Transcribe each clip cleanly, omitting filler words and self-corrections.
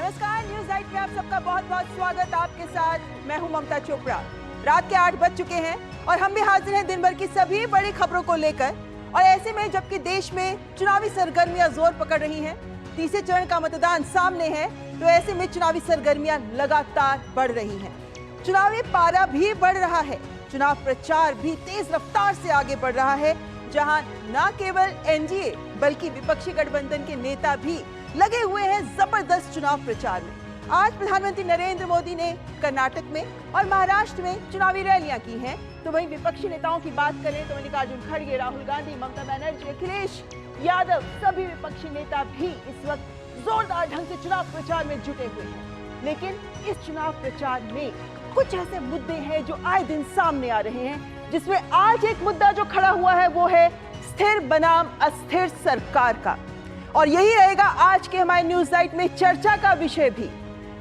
नमस्कार, news live में आप सबका बहुत बहुत स्वागत। आपके साथ मैं हूं ममता चोपड़ा। रात के 8 बज चुके हैं और हम भी हाजिर हैं दिन भर की सभी बड़ी खबरों को लेकर। और ऐसे में जबकि देश में चुनावी सरगर्मियां जोर पकड़ रही हैं, तीसरे चरण का मतदान सामने है, तो ऐसे में चुनावी सरगर्मियां लगातार बढ़ रही हैं। चुनावी पारा भी बढ़ रहा है, चुनाव प्रचार भी तेज रफ्तार से आगे बढ़ रहा है, जहां न केवल एनडीए बल्कि विपक्षी गठबंधन के नेता भी लगे हुए हैं जबरदस्त चुनाव प्रचार में। आज प्रधानमंत्री नरेंद्र मोदी ने कर्नाटक में और महाराष्ट्र में चुनावी रैलियां की हैं, तो वहीं विपक्षी नेताओं की बात करें तो मल्लिकार्जुन खड़गे, राहुल गांधी, ममता बनर्जी, अखिलेश यादव, सभी विपक्षी नेता भी इस वक्त जोरदार ढंग से चुनाव प्रचार में जुटे हुए हैं। लेकिन इस चुनाव प्रचार में कुछ ऐसे मुद्दे हैं जो आए दिन सामने आ रहे हैं, जिसमें आज एक मुद्दा जो खड़ा हुआ है वो है स्थिर बनाम अस्थिर सरकार का। और यही रहेगा आज के हमारे न्यूज लाइव में चर्चा का विषय भी,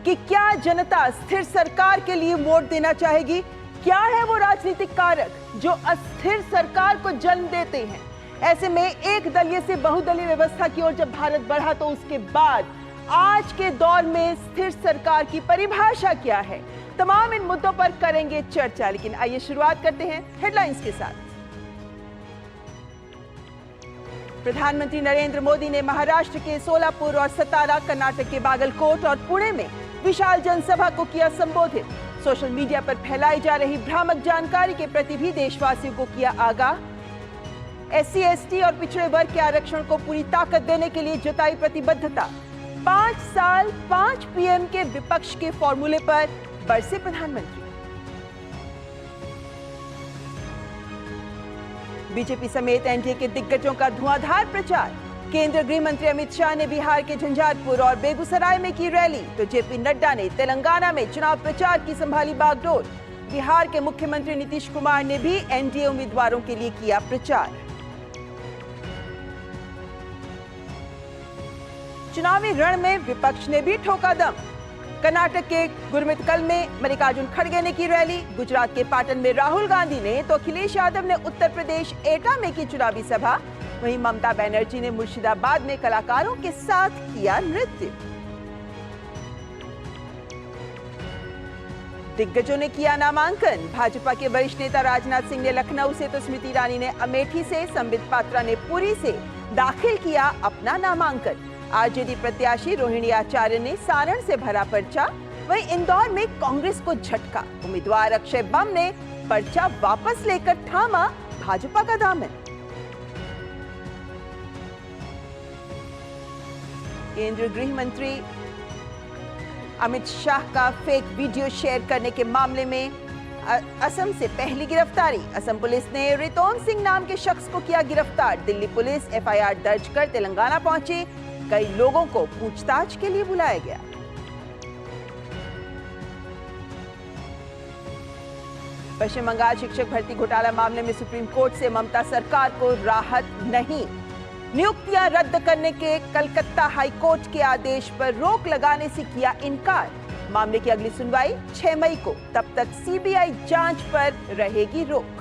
कि क्या जनता स्थिर सरकार के लिए वोट देना चाहेगी? क्या है वो राजनीतिक कारक जो अस्थिर सरकार को जन्म देते हैं? ऐसे में एक दलीय से बहुदलीय व्यवस्था की ओर जब भारत बढ़ा, तो उसके बाद आज के दौर में स्थिर सरकार की परिभाषा क्या है? तमाम इन मुद्दों पर करेंगे चर्चा, लेकिन आइए शुरुआत करते हैं हेडलाइंस के साथ। प्रधानमंत्री नरेंद्र मोदी ने महाराष्ट्र के सोलापुर और सतारा, कर्नाटक के बागलकोट और पुणे में विशाल जनसभा को किया संबोधित। सोशल मीडिया पर फैलाई जा रही भ्रामक जानकारी के प्रति भी देशवासियों को किया आगाह। एससी, एसटी और पिछड़े वर्ग के आरक्षण को पूरी ताकत देने के लिए जताई प्रतिबद्धता। 5 साल 5 पीएम के विपक्ष के फॉर्मूले पर बरसे प्रधानमंत्री। बीजेपी समेत एनडीए के दिग्गजों का धुआंधार प्रचार। केंद्रीय गृह मंत्री अमित शाह ने बिहार के झंझारपुर और बेगूसराय में की रैली, तो जेपी नड्डा ने तेलंगाना में चुनाव प्रचार की संभाली बागडोर। बिहार के मुख्यमंत्री नीतीश कुमार ने भी एनडीए उम्मीदवारों के लिए किया प्रचार। चुनावी रण में विपक्ष ने भी ठोका दम। कर्नाटक के गुरमितकल में मल्लिकार्जुन खड़गे ने की रैली, गुजरात के पाटन में राहुल गांधी ने, तो अखिलेश यादव ने उत्तर प्रदेश एटा में की चुनावी सभा। वहीं ममता बनर्जी ने मुर्शिदाबाद में कलाकारों के साथ किया नृत्य। दिग्गजों ने किया नामांकन। भाजपा के वरिष्ठ नेता राजनाथ सिंह ने लखनऊ से, तो स्मृति ईरानी ने अमेठी से, संबित पात्रा ने पुरी से दाखिल किया अपना नामांकन। आरजेडी प्रत्याशी रोहिणी आचार्य ने सारण से भरा पर्चा। वहीं इंदौर में कांग्रेस को झटका, उम्मीदवार अक्षय बम ने पर्चा वापस लेकर थामा भाजपा का दामन। केंद्रीय गृह मंत्री अमित शाह का फेक वीडियो शेयर करने के मामले में असम से पहली गिरफ्तारी। असम पुलिस ने रितोम सिंह नाम के शख्स को किया गिरफ्तार। दिल्ली पुलिस एफआईआर दर्ज कर तेलंगाना पहुंची। कई लोगों को पूछताछ के लिए बुलाया गया। पश्चिम बंगाल शिक्षक भर्ती घोटाला मामले में सुप्रीम कोर्ट से ममता सरकार को राहत नहीं। नियुक्तियां रद्द करने के कलकत्ता हाईकोर्ट के आदेश पर रोक लगाने से किया इनकार। मामले की अगली सुनवाई 6 मई को, तब तक सीबीआई जांच पर रहेगी रोक।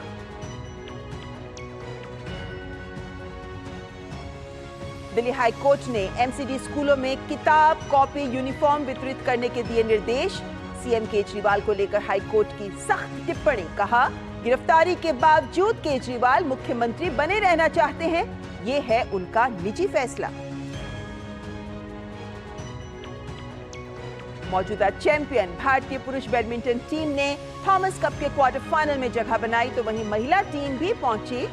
दिल्ली हाईकोर्ट ने एमसीडी स्कूलों में किताब, कॉपी, यूनिफॉर्म वितरित करने के दिए निर्देश। सीएम केजरीवाल को लेकर हाईकोर्ट की सख्त टिप्पणी। कहा, गिरफ्तारी के बावजूद केजरीवाल मुख्यमंत्री बने रहना चाहते हैं, ये है उनका निजी फैसला। मौजूदा चैंपियन भारतीय पुरुष बैडमिंटन टीम ने थॉमस कप के क्वार्टर फाइनल में जगह बनाई, तो वहीं महिला टीम भी पहुंची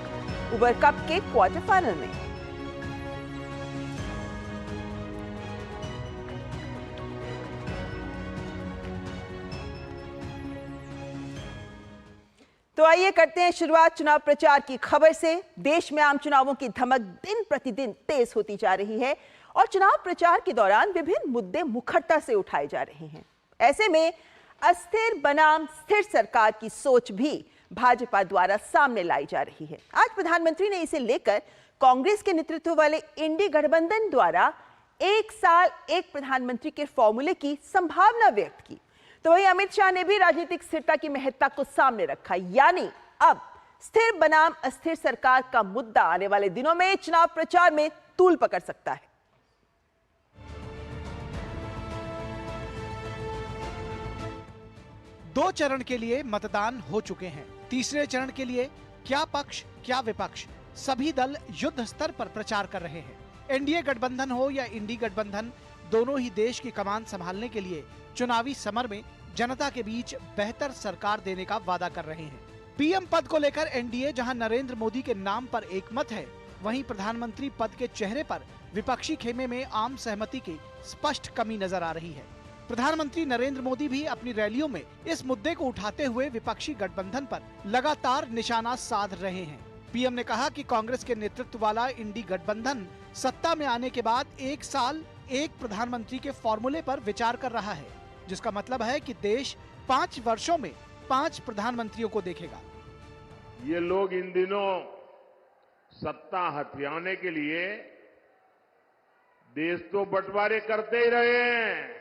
उबर कप के क्वार्टर फाइनल में। तो आइए करते हैं शुरुआत चुनाव प्रचार की खबर से। देश में आम चुनावों की धमक दिन प्रतिदिन तेज होती जा रही है और चुनाव प्रचार के दौरान विभिन्न मुद्दे मुखरता से उठाए जा रहे हैं। ऐसे में अस्थिर बनाम स्थिर सरकार की सोच भी भाजपा द्वारा सामने लाई जा रही है। आज प्रधानमंत्री ने इसे लेकर कांग्रेस के नेतृत्व वाले इंडी गठबंधन द्वारा 1 साल 1 प्रधानमंत्री के फॉर्मूले की संभावना व्यक्त की। तो वहीं अमित शाह ने भी राजनीतिक स्थिरता की महत्ता को सामने रखा, यानी अब स्थिर बनाम अस्थिर सरकार का मुद्दा आने वाले दिनों में चुनाव प्रचार में तूल पकड़ सकता है। 2 चरण के लिए मतदान हो चुके हैं। तीसरे चरण के लिए क्या पक्ष क्या विपक्ष, सभी दल युद्ध स्तर पर प्रचार कर रहे हैं। एनडीए गठबंधन हो या इंडी गठबंधन, दोनों ही देश की कमान संभालने के लिए चुनावी समर में जनता के बीच बेहतर सरकार देने का वादा कर रहे हैं। पीएम पद को लेकर एनडीए जहां नरेंद्र मोदी के नाम पर एकमत है, वहीं प्रधानमंत्री पद के चेहरे पर विपक्षी खेमे में आम सहमति की स्पष्ट कमी नजर आ रही है। प्रधानमंत्री नरेंद्र मोदी भी अपनी रैलियों में इस मुद्दे को उठाते हुए विपक्षी गठबंधन पर लगातार निशाना साध रहे हैं। पीएम ने कहा कि कांग्रेस के नेतृत्व वाला इंडी गठबंधन सत्ता में आने के बाद 1 साल 1 प्रधानमंत्री के फॉर्मूले पर विचार कर रहा है, जिसका मतलब है कि देश 5 वर्षों में 5 प्रधानमंत्रियों को देखेगा। ये लोग इन दिनों सत्ता हथियाने के लिए देश तो बंटवारे करते ही रहे हैं।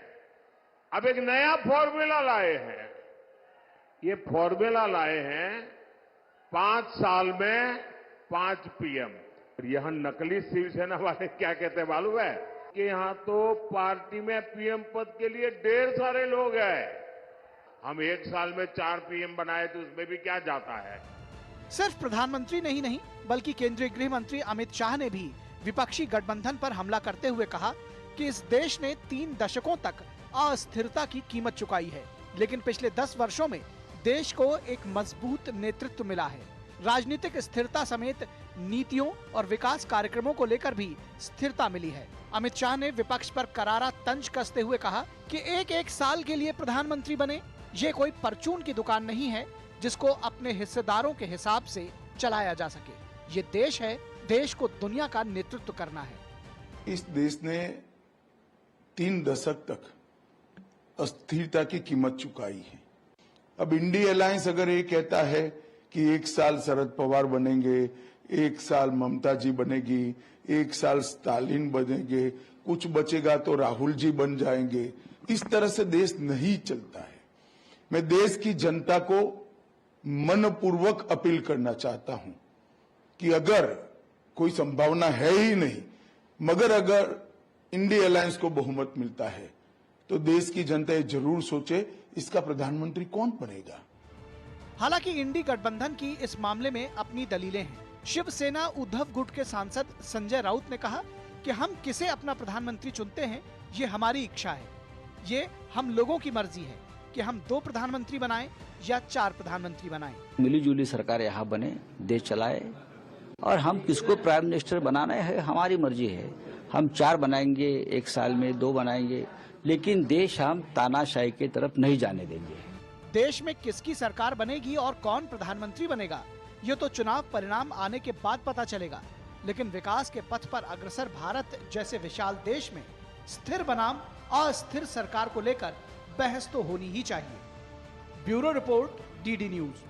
अब एक नया फॉर्मूला लाए हैं। ये फॉर्मूला लाए हैं 5 साल में 5 पीएम। यहां नकली शिवसेना वाले क्या कहते हैं मालूम है कि यहां तो पार्टी में पीएम पद के लिए ढेर सारे लोग हैं। हम 1 साल में 4 पीएम बनाए तो उसमें भी क्या जाता है। सिर्फ प्रधानमंत्री नहीं बल्कि केंद्रीय गृह मंत्री अमित शाह ने भी विपक्षी गठबंधन पर हमला करते हुए कहा कि इस देश ने 3 दशकों तक अस्थिरता की कीमत चुकाई है, लेकिन पिछले 10 वर्षों में देश को एक मजबूत नेतृत्व मिला है। राजनीतिक स्थिरता समेत नीतियों और विकास कार्यक्रमों को लेकर भी स्थिरता मिली है। अमित शाह ने विपक्ष पर करारा तंज कसते हुए कहा कि एक साल के लिए प्रधानमंत्री बने, ये कोई परचून की दुकान नहीं है जिसको अपने हिस्सेदारों के हिसाब से चलाया जा सके। ये देश है, देश को दुनिया का नेतृत्व करना है। इस देश ने 3 दशक तक अस्थिरता की कीमत चुकाई है। अब इंडी अलायंस अगर ये कहता है कि 1 साल शरद पवार बनेंगे, 1 साल ममता जी बनेगी, 1 साल स्टालिन बनेंगे, कुछ बचेगा तो राहुल जी बन जाएंगे, इस तरह से देश नहीं चलता है। मैं देश की जनता को मनपूर्वक अपील करना चाहता हूं कि अगर कोई संभावना है ही नहीं, मगर अगर इंडी अलायंस को बहुमत मिलता है तो देश की जनता ये जरूर सोचे इसका प्रधानमंत्री कौन बनेगा। हालांकि इंडी गठबंधन की इस मामले में अपनी दलीलें हैं। शिवसेना उद्धव गुट के सांसद संजय राउत ने कहा कि हम किसे अपना प्रधानमंत्री चुनते हैं ये हमारी इच्छा है, ये हम लोगों की मर्जी है कि हम 2 प्रधानमंत्री बनाएं या 4 प्रधानमंत्री बनाएं। मिलीजुली सरकार यहाँ बने, देश चलाए, और हम किसको प्राइम मिनिस्टर बनाना है हमारी मर्जी है। हम 4 बनाएंगे 1 साल में, 2 बनाएंगे, लेकिन देश हम तानाशाही की तरफ नहीं जाने देंगे। देश में किसकी सरकार बनेगी और कौन प्रधानमंत्री बनेगा ये तो चुनाव परिणाम आने के बाद पता चलेगा, लेकिन विकास के पथ पर अग्रसर भारत जैसे विशाल देश में स्थिर बनाम अस्थिर सरकार को लेकर बहस तो होनी ही चाहिए। Bureau report, DD news.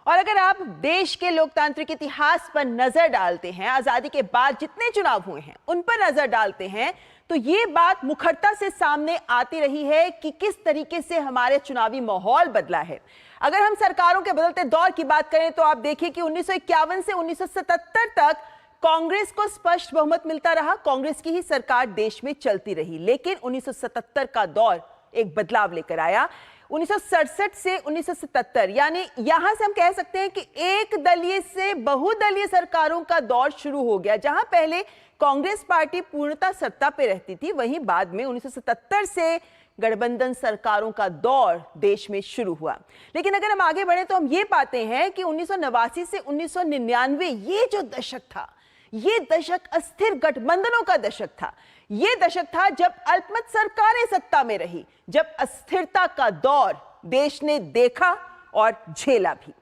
और अगर आप देश के लोकतांत्रिक इतिहास पर नजर डालते हैं, आजादी के बाद जितने चुनाव हुए हैं उन पर नजर डालते हैं, तो ये बात मुखरता से सामने आती रही है कि किस तरीके से हमारे चुनावी माहौल बदला है। अगर हम सरकारों के बदलते दौर की बात करें तो आप देखिए कि 1951 से 1977 तक कांग्रेस को स्पष्ट बहुमत मिलता रहा, कांग्रेस की ही सरकार देश में चलती रही। लेकिन 1977 का दौर एक बदलाव लेकर आया। 1967 से 1977 यानी यहां से हम कह सकते हैं कि एक दलीय से बहुदलीय सरकारों का दौर शुरू हो गया। जहां पहले कांग्रेस पार्टी पूर्णतः सत्ता पे रहती थी, वहीं बाद में 1977 से गठबंधन सरकारों का दौर देश में शुरू हुआ। लेकिन अगर हम आगे बढ़े तो हम ये पाते हैं कि 1989 से 1999 ये जो दशक था, ये दशक अस्थिर गठबंधनों का दशक था। ये दशक था जब अल्पमत सरकारें सत्ता में रही, जब अस्थिरता का दौर देश ने देखा और झेला भी।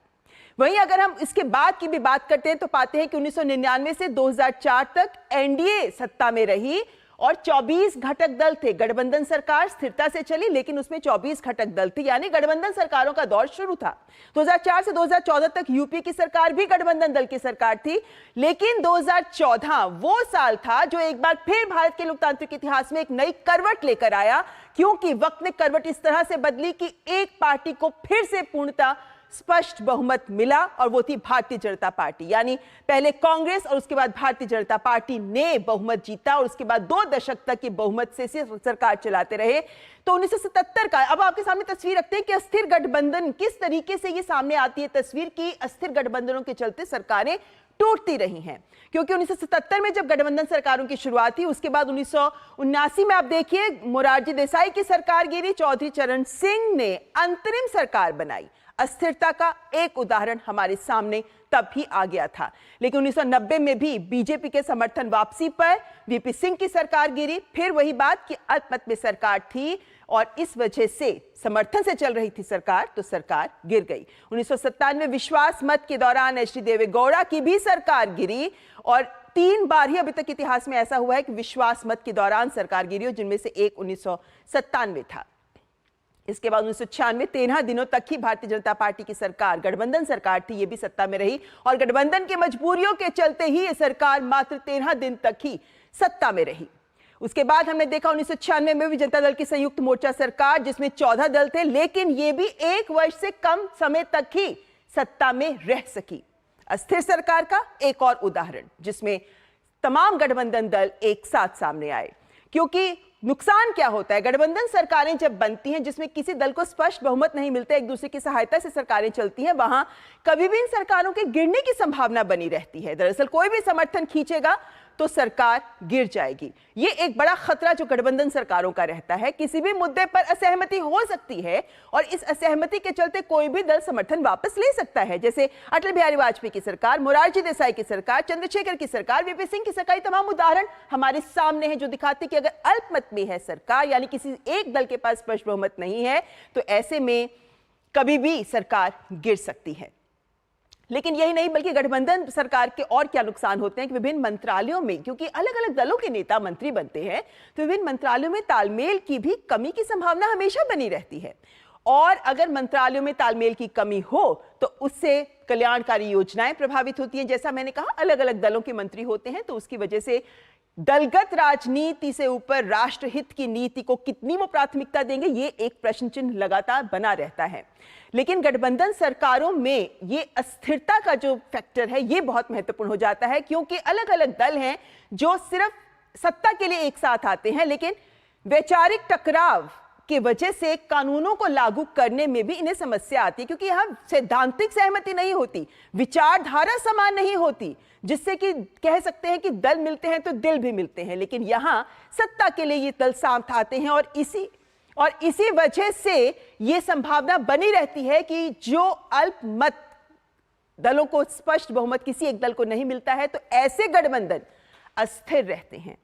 वहीं अगर हम इसके बाद की भी बात करते हैं तो पाते हैं कि 1999 से 2004 तक एनडीए सत्ता में रही और 24 घटक दल थे। गठबंधन सरकार स्थिरता से चली, लेकिन उसमें 24 घटक दल थी, यानी गठबंधन सरकारों का दौर शुरू था। 2004 से 2014 तक यूपी की सरकार भी गठबंधन दल की सरकार थी, लेकिन 2014 वो साल था जो एक बार फिर भारत के लोकतांत्रिक इतिहास में एक नई करवट लेकर आया, क्योंकि वक्त ने करवट इस तरह से बदली कि एक पार्टी को फिर से पूर्णतः स्पष्ट बहुमत मिला और वो थी भारतीय जनता पार्टी। यानी पहले कांग्रेस और उसके बाद भारतीय जनता पार्टी ने बहुमत जीता और उसके बाद 2 दशक तक की बहुमत से सरकार चलाते रहे। तो 1977 का अब आपके सामने तस्वीर रखते हैं कि अस्थिर गठबंधन किस तरीके से ये सामने आती है तस्वीर की। अस्थिर गठबंधनों के चलते सरकारें टूटती रही हैं, क्योंकि 1977 में जब गठबंधन सरकारों की शुरुआत हुई, उसके बाद 1979 में आप देखिए मोरारजी देसाई की सरकार गिरी, चौधरी चरण सिंह ने अंतरिम सरकार बनाई। अस्थिरता का एक उदाहरण हमारे सामने तब ही आ गया था। लेकिन 1990 में भी बीजेपी के समर्थन वापसी पर वीपी सिंह की सरकार गिरी। फिर वही बात कि अल्पमत में सरकार थी और इस वजह से समर्थन से चल रही थी सरकार, तो सरकार गिर गई। 1997 विश्वास मत के दौरान एच.डी. देवेगौड़ा की भी सरकार गिरी और 3 बार ही अभी तक इतिहास में ऐसा हुआ है कि विश्वास मत के दौरान सरकार गिरी हो, जिनमें से एक 1997 था। इसके बाद 1996 13 दिनों तक ही भारतीय जनता पार्टी की सरकार, गठबंधन सरकार थी, ये भी सत्ता में रही और गठबंधन की मजबूरियों के चलते ही ये सरकार मात्र 13 दिन तक ही सत्ता में रही। उसके बाद हमने देखा 1996 में भी जनता दल की संयुक्त मोर्चा सरकार, जिसमें 14 दल थे, लेकिन ये भी 1 वर्ष से कम समय तक ही सत्ता में रह सकी। अस्थिर सरकार का एक और उदाहरण, जिसमें तमाम गठबंधन दल एक साथ सामने आए। क्योंकि नुकसान क्या होता है, गठबंधन सरकारें जब बनती हैं जिसमें किसी दल को स्पष्ट बहुमत नहीं मिलता, एक दूसरे की सहायता से सरकारें चलती हैं, वहां कभी भी इन सरकारों के गिरने की संभावना बनी रहती है। दरअसल कोई भी समर्थन खींचेगा तो सरकार गिर जाएगी। ये एक बड़ा खतरा जो गठबंधन सरकारों का रहता है। किसी भी मुद्दे पर असहमति हो सकती है और इस असहमति के चलते कोई भी दल समर्थन वापस ले सकता है, जैसे अटल बिहारी वाजपेयी की सरकार, मोरारजी देसाई की सरकार, चंद्रशेखर की सरकार, वीपी सिंह की सरकार। तमाम उदाहरण हमारे सामने हैं जो दिखाते हैं कि अगर अल्पमत में है सरकार, यानी किसी एक दल के पास स्पष्ट बहुमत नहीं है, तो ऐसे में कभी भी सरकार गिर सकती है। लेकिन यही नहीं, बल्कि गठबंधन सरकार के और क्या नुकसान होते हैं कि विभिन्न मंत्रालयों में, क्योंकि अलग अलग दलों के नेता मंत्री बनते हैं, तो विभिन्न मंत्रालयों में तालमेल की भी कमी की संभावना हमेशा बनी रहती है। और अगर मंत्रालयों में तालमेल की कमी हो तो उससे कल्याणकारी योजनाएं प्रभावित होती हैं। जैसा मैंने कहा, अलग अलग दलों के मंत्री होते हैं, तो उसकी वजह से दलगत राजनीति से ऊपर राष्ट्रहित की नीति को कितनी वो प्राथमिकता देंगे, ये एक प्रश्न चिन्ह लगातार बना रहता है। लेकिन गठबंधन सरकारों में ये अस्थिरता का जो फैक्टर है ये बहुत महत्वपूर्ण हो जाता है, क्योंकि अलग अलग दल हैं जो सिर्फ सत्ता के लिए एक साथ आते हैं, लेकिन वैचारिक टकराव की वजह से कानूनों को लागू करने में भी इन्हें समस्या आती है, क्योंकि यहाँ सैद्धांतिक सहमति नहीं होती, विचारधारा समान नहीं होती, जिससे कि कह सकते हैं कि दल मिलते हैं तो दिल भी मिलते हैं। लेकिन यहाँ सत्ता के लिए ये दल साथ आते हैं और इसी वजह से ये संभावना बनी रहती है कि जो अल्पमत दलों को स्पष्ट बहुमत किसी एक दल को नहीं मिलता है, तो ऐसे गठबंधन अस्थिर रहते हैं।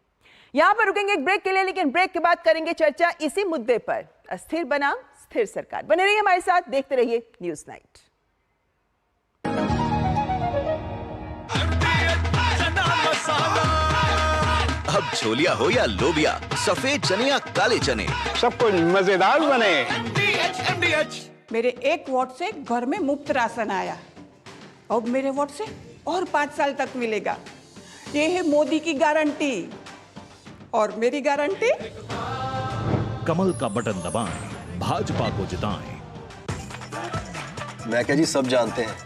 यहां पर रुकेंगे एक ब्रेक के लिए, लेकिन ब्रेक के बाद करेंगे चर्चा इसी मुद्दे पर, अस्थिर बनाम स्थिर सरकार। बने रहिए हमारे साथ, देखते रहिए न्यूज़ नाइट। अब छोलिया हो या लोबिया, सफेद चने या काले चने, सब कुछ मजेदार बने। मेरे 1 वोट से घर में मुफ्त राशन आया, अब मेरे वोट से और 5 साल तक मिलेगा। ये है मोदी की गारंटी और मेरी गारंटी। कमल का बटन दबाएं, भाजपा को जिताएं। मैं क्या जी, सब जानते हैं,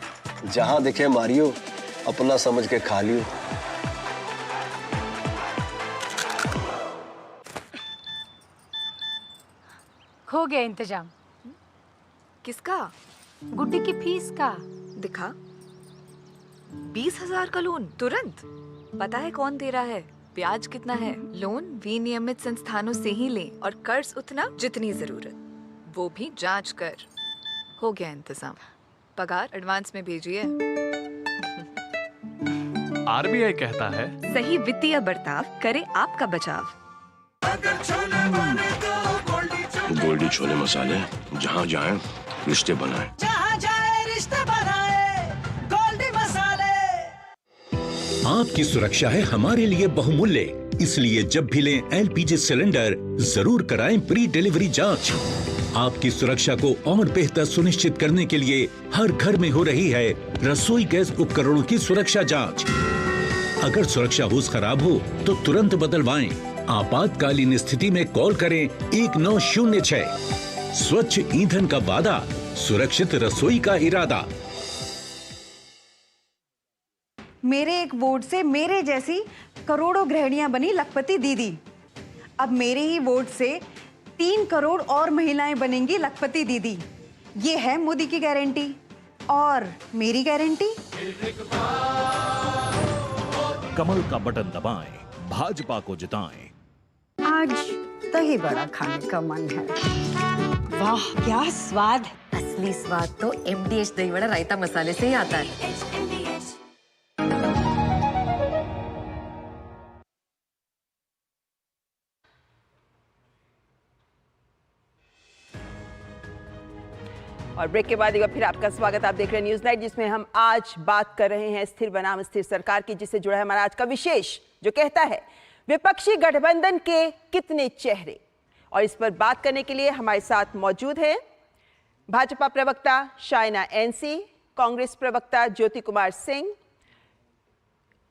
जहां दिखे मारियो, अपना समझ के खा लियो। हो गया इंतजाम। किसका? गुड्डी की फीस का। दिखा। 20,000 का लोन तुरंत। पता है कौन दे रहा है, ब्याज कितना है? लोन विनियमित संस्थानों से ही लें और कर्ज उतना जितनी जरूरत, वो भी जांच कर। हो गया इंतजाम। पगार एडवांस में भेजिए। आरबीआई कहता है, सही वित्तीय बर्ताव करे आपका बचाव। गोल्डी छोले मसाले, जहाँ जाए रिश्ते बनाए, जहाँ जाए रिश्ते बनाए, गोल्डी मसाले। आपकी सुरक्षा है हमारे लिए बहुमूल्य, इसलिए जब भी लें एलपीजी सिलेंडर जरूर कराएं प्री डिलीवरी जांच। आपकी सुरक्षा को और बेहतर सुनिश्चित करने के लिए हर घर में हो रही है रसोई गैस उपकरणों की सुरक्षा जांच। अगर सुरक्षा होस खराब हो तो तुरंत बदलवाएं। आपातकालीन स्थिति में कॉल करें 1906। स्वच्छ ईंधन का वादा, सुरक्षित रसोई का इरादा। मेरे एक वोट से मेरे जैसी करोड़ों गृहिणियां बनी लखपति दीदी। अब मेरे ही वोट से 3 करोड़ और महिलाएं बनेंगी लखपति दीदी। ये है मोदी की गारंटी और मेरी गारंटी। कमल का बटन दबाएं, भाजपा को जिताएं। आज दही बड़ा खाने का मन है। वाह क्या स्वाद। असली स्वाद तो MDH दही बड़ा रायता मसाले से ही आता है। और ब्रेक के बाद एक बार फिर आपका स्वागत। आप देख रहे हैं न्यूज नाइट, जिसमें हम आज बात कर रहे हैं स्थिर बनाम स्थिर सरकार की, जिससे जुड़ा है हमारा आज का विशेष, जो कहता है विपक्षी गठबंधन के कितने चेहरे। और इस पर बात करने के लिए हमारे साथ मौजूद हैं भाजपा प्रवक्ता शाइना NC, कांग्रेस प्रवक्ता ज्योति कुमार सिंह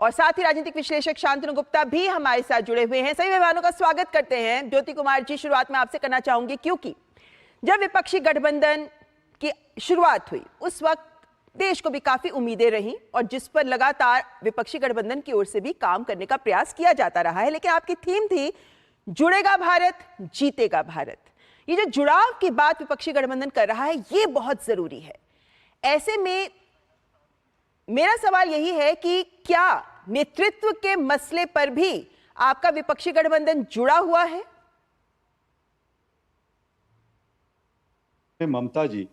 और साथ ही राजनीतिक विश्लेषक शांतनु गुप्ता भी हमारे साथ जुड़े हुए हैं। सभी मेहमानों का स्वागत करते हैं। ज्योति कुमार जी, शुरुआत में आपसे करना चाहूंगी, क्योंकि जब विपक्षी गठबंधन की शुरुआत हुई उस वक्त देश को भी काफी उम्मीदें रहीं और जिस पर लगातार विपक्षी गठबंधन की ओर से भी काम करने का प्रयास किया जाता रहा है। लेकिन आपकी थीम थी जुड़ेगा भारत, जीतेगा भारत। ये जो जुड़ाव की बात विपक्षी गठबंधन कर रहा है, ये बहुत जरूरी है। ऐसे में मेरा सवाल यही है कि क्या नेतृत्व के मसले पर भी आपका विपक्षी गठबंधन जुड़ा हुआ है? ममता जी,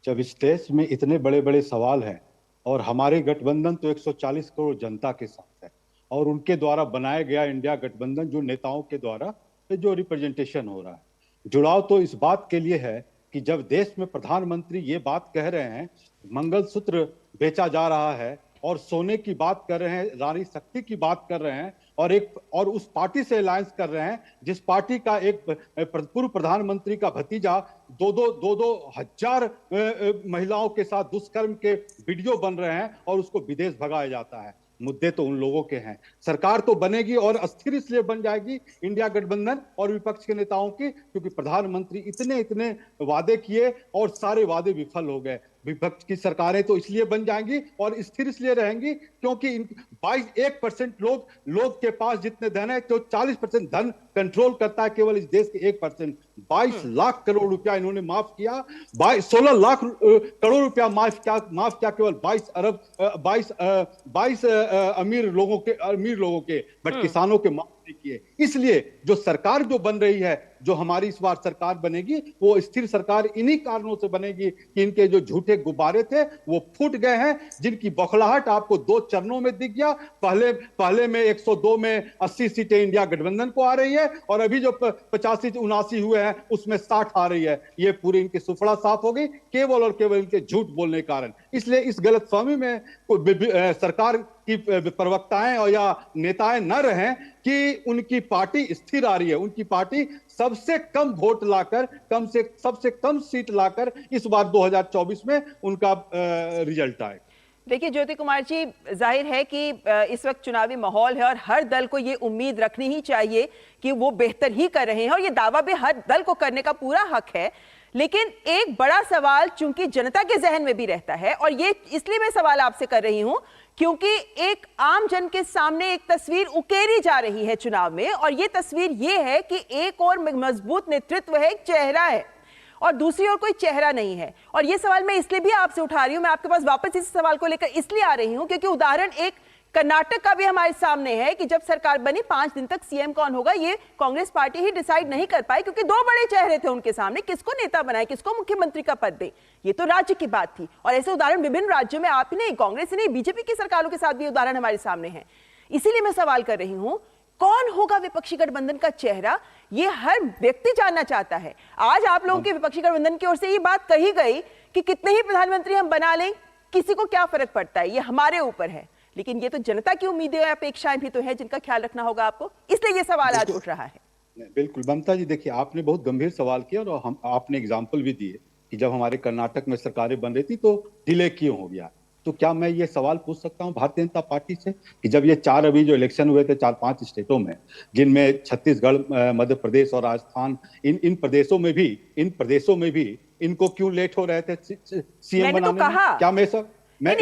जब इस देश में इतने बड़े बड़े सवाल हैं और हमारे गठबंधन तो 140 करोड़ जनता के साथ है और उनके द्वारा बनाया गया इंडिया गठबंधन, जो नेताओं के द्वारा जो रिप्रेजेंटेशन हो रहा है, जुड़ाव तो इस बात के लिए है कि जब देश में प्रधानमंत्री ये बात कह रहे हैं मंगलसूत्र बेचा जा रहा है और सोने की बात कर रहे हैं, रानी शक्ति की बात कर रहे हैं और उस पार्टी से अलायंस कर रहे हैं जिस पार्टी का एक पूर्व प्रधानमंत्री का भतीजा दो हजार महिलाओं के साथ दुष्कर्म के वीडियो बन रहे हैं और उसको विदेश भगाया जाता है। मुद्दे तो उन लोगों के हैं। सरकार तो बनेगी और अस्थिर इसलिए बन जाएगी इंडिया गठबंधन और विपक्ष के नेताओं की, क्योंकि प्रधानमंत्री इतने वादे किए और सारे वादे विफल हो गए। विपक्ष की सरकारें तो इसलिए बन जाएंगी और स्थिर इसलिए रहेंगी क्योंकि 1% लोग के पास जितने धन है तो 40% धन कंट्रोल करता है केवल इस देश के 1%। 22 लाख करोड़ रुपया इन्होंने माफ किया, 16 लाख करोड़ रुपया माफ किया केवल 22 अमीर लोगों के, बट किसानों के माफ नहीं किए। इसलिए जो सरकार जो बन रही है, जो हमारी इस बार सरकार बनेगी, वो स्थिर सरकार इन्हीं कारणों से बनेगी कि इनके जो झूठे गुब्बारे थे वो फूट गए हैं, जिनकी बौखलाहट आपको 2 चरणों में दिख गया। पहले में 102 में 80 सीटें इंडिया गठबंधन को आ रही है और अभी जो 85-79 हुए हैं उसमें 60 आ रही है। ये पूरी इनकी सुफड़ा साफ हो गई केवल और केवल इनके झूठ बोलने के कारण। इसलिए इस गलतफहमी में सरकार की प्रवक्ताएं और या नेताएं न रहें कि उनकी पार्टी स्थिर आ रही है। उनकी पार्टी सबसे कम वोट लाकर सबसे कम सीट लाकर इस बार 2024 में उनका रिजल्ट आए। देखिए ज्योति कुमार जी, जाहिर है कि इस वक्त चुनावी माहौल है और हर दल को ये उम्मीद रखनी ही चाहिए कि वो बेहतर ही कर रहे हैं और ये दावा भी हर दल को करने का पूरा हक है। लेकिन एक बड़ा सवाल चूंकि जनता के जहन में भी रहता है, और ये इसलिए मैं सवाल आपसे कर रही हूं क्योंकि एक आम जन के सामने एक तस्वीर उकेरी जा रही है चुनाव में, और ये तस्वीर ये है कि एक और मजबूत नेतृत्व है, एक चेहरा है, और दूसरी ओर कोई चेहरा नहीं है। और ये सवाल मैं इसलिए भी आपसे उठा रही हूं, मैं आपके पास वापस इस सवाल को लेकर इसलिए आ रही हूं क्योंकि उदाहरण एक कर्नाटक का भी हमारे सामने है कि जब सरकार बनी 5 दिन तक सीएम कौन होगा ये कांग्रेस पार्टी ही डिसाइड नहीं कर पाई, क्योंकि 2 बड़े चेहरे थे उनके सामने, किसको नेता बनाए, किसको मुख्यमंत्री का पद दे। ये तो राज्य की बात थी, और ऐसे उदाहरण विभिन्न राज्यों में आप ही नहीं, कांग्रेस ही नहीं, बीजेपी की सरकारों के साथ भी उदाहरण हमारे सामने है। इसीलिए मैं सवाल कर रही हूं, कौन होगा विपक्षी गठबंधन का चेहरा, ये हर व्यक्ति जानना चाहता है। आज आप लोगों के विपक्षी गठबंधन की ओर से ये बात कही गई कि कितने ही प्रधानमंत्री हम बना लें, किसी को क्या फर्क पड़ता है, ये हमारे ऊपर है। लेकिन ये तो जनता की उम्मीदें और अपेक्षाएं भी तो है जिनका ख्याल रखना होगा आपको, इसलिए ये सवाल आज उठ रहा है। बिल्कुल ममता जी, देखिए आपने बहुत गंभीर सवाल किया और आपने एग्जाम्पल भी दिए कि जब हमारे कर्नाटक में सरकारें बन रही थी तो डिले क्यों हो गया। तो क्या मैं ये सवाल पूछ सकता हूँ भारतीय जनता पार्टी से कि जब ये 4 अभी जो इलेक्शन हुए थे 4-5 स्टेटों में, जिनमें छत्तीसगढ़, मध्य प्रदेश और राजस्थान, इन प्रदेशों में भी इनको क्यों लेट हो रहे थे सीएम मैंने बनाने तो कहा में? क्या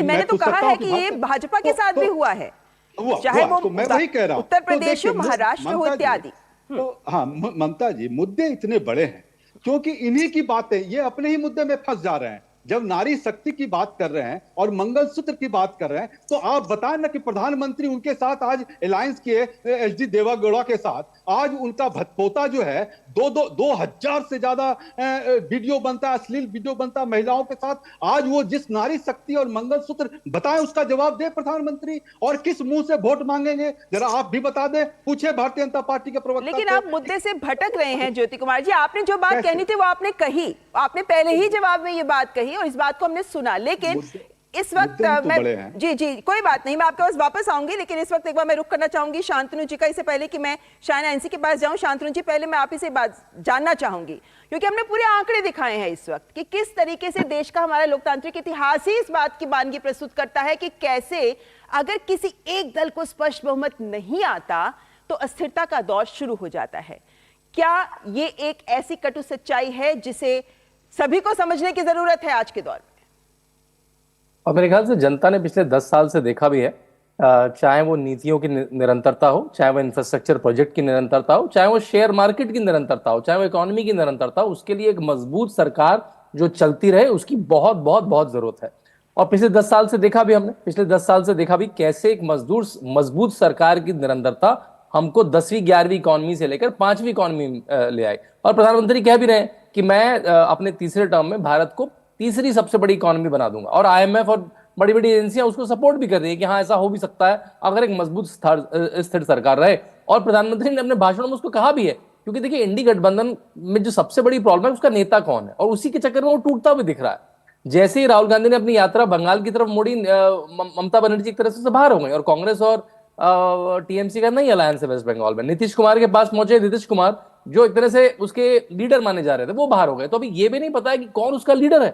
मैंने तो कहा है कि ये भाजपा के साथ भी हुआ है, चाहे वो तो मैं वही कह रहा हूं, उत्तर प्रदेश हो, महाराष्ट्र हो इत्यादि। तो हाँ ममता जी, मुद्दे इतने बड़े हैं क्योंकि इन्हीं की बातें, ये अपने ही मुद्दे में फंस जा रहे हैं। जब नारी शक्ति की बात कर रहे हैं और मंगलसूत्र की बात कर रहे हैं, तो आप बताएं ना कि प्रधानमंत्री उनके साथ आज अलायंस किए एचडी देवेगौड़ा के साथ, आज उनका भतपोता जो है 2000 से ज्यादा वीडियो बनता है, अश्लील वीडियो बनता है महिलाओं के साथ। आज वो जिस नारी शक्ति और मंगलसूत्र, बताएं उसका जवाब दे प्रधानमंत्री, और किस मुंह से वोट मांगेंगे जरा आप भी बता दें, पूछे भारतीय जनता पार्टी के प्रवक्ता। लेकिन आप मुद्दे से भटक रहे हैं ज्योति कुमार जी। आपने जो बात कहनी थी वो आपने कही, आपने पहले ही जवाब में ये बात कही और इस बात को हमने सुना। लेकिन इस वक्त मैं जी कोई बात नहीं, मैं आपके पास वापस आऊंगी, लेकिन इस वक्त एक बार मैं रुक करना चाहूंगी शांतनु जी का। इससे पहले कि मैं शायना एनसी के पास जाऊं, शांतनु जी पहले मैं आप ही से बात जानना चाहूंगी, क्योंकि हमने पूरे आंकड़े दिखाए हैं इस वक्त कि किस तरीके से देश का हमारा लोकतांत्रिक इतिहास ही इस बात की बानगी प्रस्तुत करता है कि कैसे अगर किसी एक दल को स्पष्ट बहुमत नहीं आता तो अस्थिरता का दौर शुरू हो जाता है। क्या ये एक ऐसी कटु सच्चाई है जिसे सभी को समझने की जरूरत है आज के दौर में? और मेरे ख्याल से जनता ने पिछले 10 साल से देखा भी है, चाहे वो नीतियों की निरंतरता हो, चाहे वो इंफ्रास्ट्रक्चर प्रोजेक्ट की निरंतरता हो, चाहे वो शेयर मार्केट की निरंतरता हो, चाहे वो इकोनॉमी की निरंतरता हो, उसके लिए एक मजबूत सरकार जो चलती रहे उसकी बहुत बहुत बहुत जरूरत है। और पिछले 10 साल से देखा भी हमने, पिछले 10 साल से देखा भी कैसे एक मजबूत सरकार की निरंतरता हमको 10वीं 11वीं इकोनॉमी से लेकर 5वीं इकोनॉमी ले आई। और प्रधानमंत्री कह भी रहे हैं कि मैं अपने तीसरे टर्म में भारत को तीसरी सबसे बड़ी इकोनॉमी बना दूंगा, और आईएमएफ और बड़ी बड़ी एजेंसियां उसको सपोर्ट भी कर रही है कि हाँ ऐसा हो भी सकता है अगर एक मजबूत स्थिर सरकार रहे। और प्रधानमंत्री ने अपने भाषण में उसको कहा भी है, क्योंकि देखिए इंडी गठबंधन में जो सबसे बड़ी प्रॉब्लम है उसका नेता कौन है, और उसी के चक्कर में वो टूटता भी दिख रहा है। जैसे ही राहुल गांधी ने अपनी यात्रा बंगाल की तरफ मोड़ी, ममता बनर्जी एक तरह से बाहर हो गई और कांग्रेस और टीएमसी का नहीं अलायंस है वेस्ट बंगाल में। नीतीश कुमार के पास पहुंचे नीतीश कुमार, जो एक तरह से उसके लीडर माने जा रहे थे, वो बाहर हो गए। तो अभी ये भी नहीं पता है कि कौन उसका लीडर है।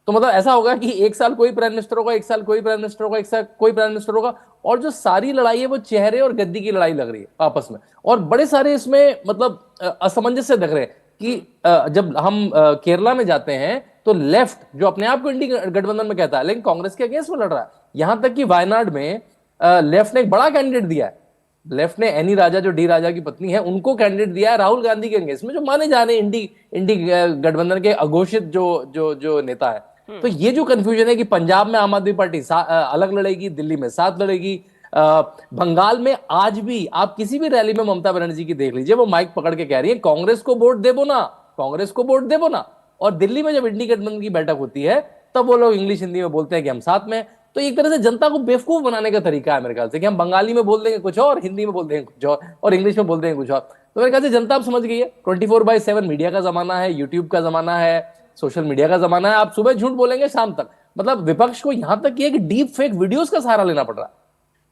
तो मतलब ऐसा होगा कि एक साल कोई प्राइम मिनिस्टर होगा, एक साल कोई प्राइम मिनिस्टर होगा, एक साल कोई प्राइम मिनिस्टर होगा, और जो सारी लड़ाई है वो चेहरे और गद्दी की लड़ाई लग रही है आपस में। और बड़े सारे इसमें मतलब असमंजस दिख रहे हैं कि जब हम केरला में जाते हैं तो लेफ्ट जो अपने आप को इंडी गठबंधन में कहता है, लेकिन कांग्रेस के अगेंस्ट में लड़ रहा है। यहां तक कि वायनाड में लेफ्ट ने एक बड़ा कैंडिडेट दिया है। लेफ्ट ने एनी राजा, जो डी राजा की पत्नी है, उनको कैंडिडेट दिया है राहुल गांधी के अगेंस्ट में, जो माने जा रहे हैं इंडी गठबंधन के अघोषित जो नेता है। तो ये जो कंफ्यूजन है कि पंजाब में आम आदमी पार्टी अलग लड़ेगी, दिल्ली में साथ लड़ेगी, बंगाल में आज भी आप किसी भी रैली में ममता बनर्जी की देख लीजिए, वो माइक पकड़ के कह रही है कांग्रेस को वोट देबो ना, कांग्रेस को वोट देबो ना। और दिल्ली में जब इंडी गठबंधन की बैठक होती है तब वो लोग इंग्लिश हिंदी में बोलते हैं कि हम साथ में। तो एक तरह से जनता को बेवकूफ बनाने का तरीका है मेरे ख्याल से, कि हम बंगाली में बोल देंगे कुछ और, हिंदी में बोल देंगे कुछ और इंग्लिश में बोल देंगे कुछ और। तो मेरे ख्याल से जनता अब समझ गई है 24/7 मीडिया का जमाना है, यूट्यूब का जमाना है, सोशल मीडिया का जमाना है। आप सुबह झूठ बोलेंगे शाम तक, मतलब विपक्ष को यहां तक कि एक डीप फेक वीडियोस का सहारा लेना पड़ रहा है।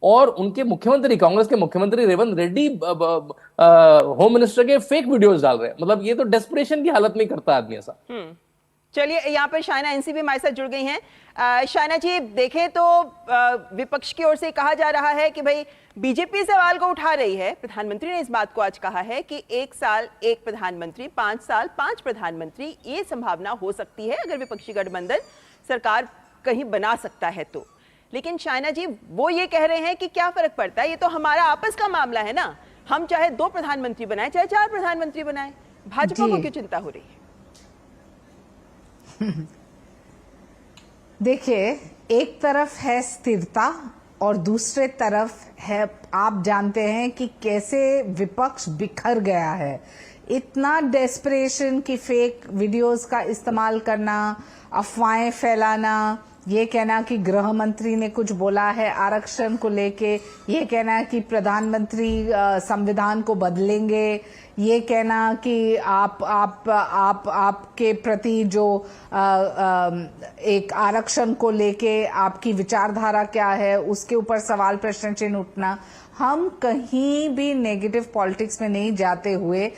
और उनके मुख्यमंत्री, कांग्रेस के मुख्यमंत्री रेवंत रेड्डी होम मिनिस्टर के फेक वीडियोस डाल रहे हैं। मतलब ये तो डेस्परेशन की हालत में करता है आदमी ऐसा। चलिए, यहाँ पर शायना एनसी भी हमारे साथ जुड़ गई हैं। शायना जी, देखें तो विपक्ष की ओर से कहा जा रहा है कि भाई बीजेपी सवाल को उठा रही है। प्रधानमंत्री ने इस बात को आज कहा है कि 1 साल 1 प्रधानमंत्री, 5 साल 5 प्रधानमंत्री, ये संभावना हो सकती है अगर विपक्षी गठबंधन सरकार कहीं बना सकता है तो। लेकिन शायना जी, वो ये कह रहे हैं कि क्या फर्क पड़ता है, ये तो हमारा आपस का मामला है ना, हम चाहे 2 प्रधानमंत्री बनाए चाहे 4 प्रधानमंत्री बनाए, भाजपा को क्यों चिंता हो रही है? देखिए, एक तरफ है स्थिरता और दूसरे तरफ है, आप जानते हैं कि कैसे विपक्ष बिखर गया है। इतना डेस्परेशन की फेक वीडियोस का इस्तेमाल करना, अफवाहें फैलाना, ये कहना कि गृह मंत्री ने कुछ बोला है आरक्षण को लेके, ये कहना कि प्रधानमंत्री संविधान को बदलेंगे, ये कहना कि आपके प्रति जो एक आरक्षण को लेके आपकी विचारधारा क्या है, उसके ऊपर सवाल प्रश्न चिन्ह उठना। हम कहीं भी नेगेटिव पॉलिटिक्स में नहीं जाते हुए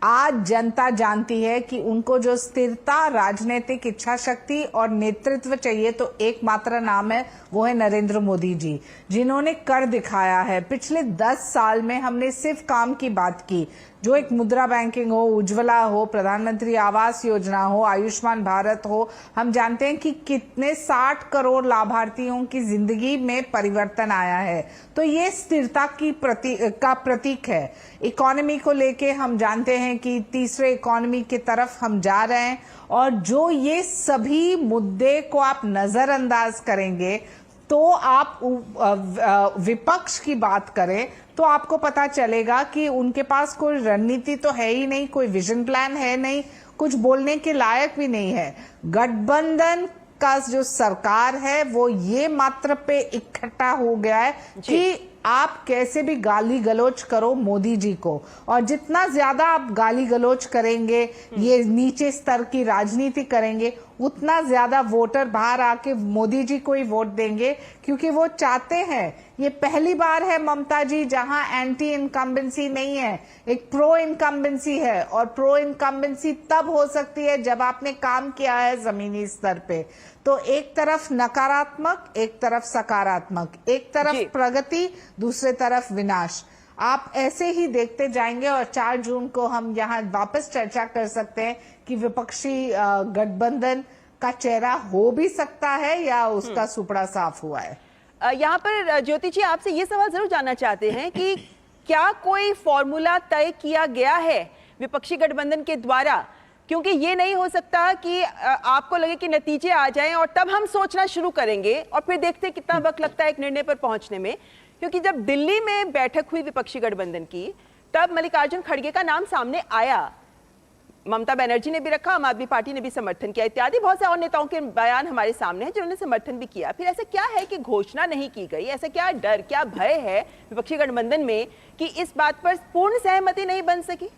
आज जनता जानती है कि उनको जो स्थिरता, राजनीतिक इच्छा शक्ति और नेतृत्व चाहिए तो एकमात्र नाम है, वो है नरेंद्र मोदी जी, जिन्होंने कर दिखाया है। पिछले 10 साल में हमने सिर्फ काम की बात की, जो एक मुद्रा बैंकिंग हो, उज्ज्वला हो, प्रधानमंत्री आवास योजना हो, आयुष्मान भारत हो, हम जानते हैं कि कितने 60 करोड़ लाभार्थियों की जिंदगी में परिवर्तन आया है। तो ये स्थिरता की प्रतीक है। इकोनॉमी को लेके हम जानते हैं कि तीसरे इकोनॉमी की तरफ हम जा रहे हैं, और जो ये सभी मुद्दे को आप नजरअंदाज करेंगे तो आप विपक्ष की बात करें तो आपको पता चलेगा कि उनके पास कोई रणनीति तो है ही नहीं, कोई विजन प्लान है नहीं, कुछ बोलने के लायक भी नहीं है। गठबंधन का जो सरकार है वो ये मात्र पे इकट्ठा हो गया है कि आप कैसे भी गाली गलौज करो मोदी जी को, और जितना ज्यादा आप गाली गलौज करेंगे, ये नीचे स्तर की राजनीति करेंगे, उतना ज्यादा वोटर बाहर आके मोदी जी को ही वोट देंगे, क्योंकि वो चाहते हैं। ये पहली बार है ममता जी जहां एंटी इनकम्बेंसी नहीं है, एक प्रो इनकम्बेंसी है, और प्रो इनकम्बेंसी तब हो सकती है जब आपने काम किया है जमीनी स्तर पे। तो एक तरफ नकारात्मक, एक तरफ सकारात्मक, एक तरफ प्रगति, दूसरे तरफ विनाश। आप ऐसे ही देखते जाएंगे और 4 जून को हम यहाँ वापस चर्चा कर सकते हैं कि विपक्षी गठबंधन का चेहरा हो भी सकता है या उसका सुपड़ा साफ हुआ है। यहाँ पर ज्योति जी आपसे ये सवाल जरूर जानना चाहते हैं कि क्या कोई फॉर्मूला तय किया गया है विपक्षी गठबंधन के द्वारा, क्योंकि ये नहीं हो सकता कि आपको लगे कि नतीजे आ जाएं और तब हम सोचना शुरू करेंगे और फिर देखते हैं कितना वक्त लगता है एक निर्णय पर पहुंचने में। क्योंकि जब दिल्ली में बैठक हुई विपक्षी गठबंधन की, तब मल्लिकार्जुन खड़गे का नाम सामने आया, ममता बनर्जी ने भी रखा, आम आदमी पार्टी ने भी समर्थन किया, इत्यादि बहुत से और नेताओं के बयान हमारे सामने हैं जिन्होंने समर्थन भी किया। फिर ऐसा क्या है कि घोषणा नहीं की गई? ऐसा क्या डर, क्या भय है विपक्षी गठबंधन में कि इस बात पर पूर्ण सहमति नहीं बन सकी?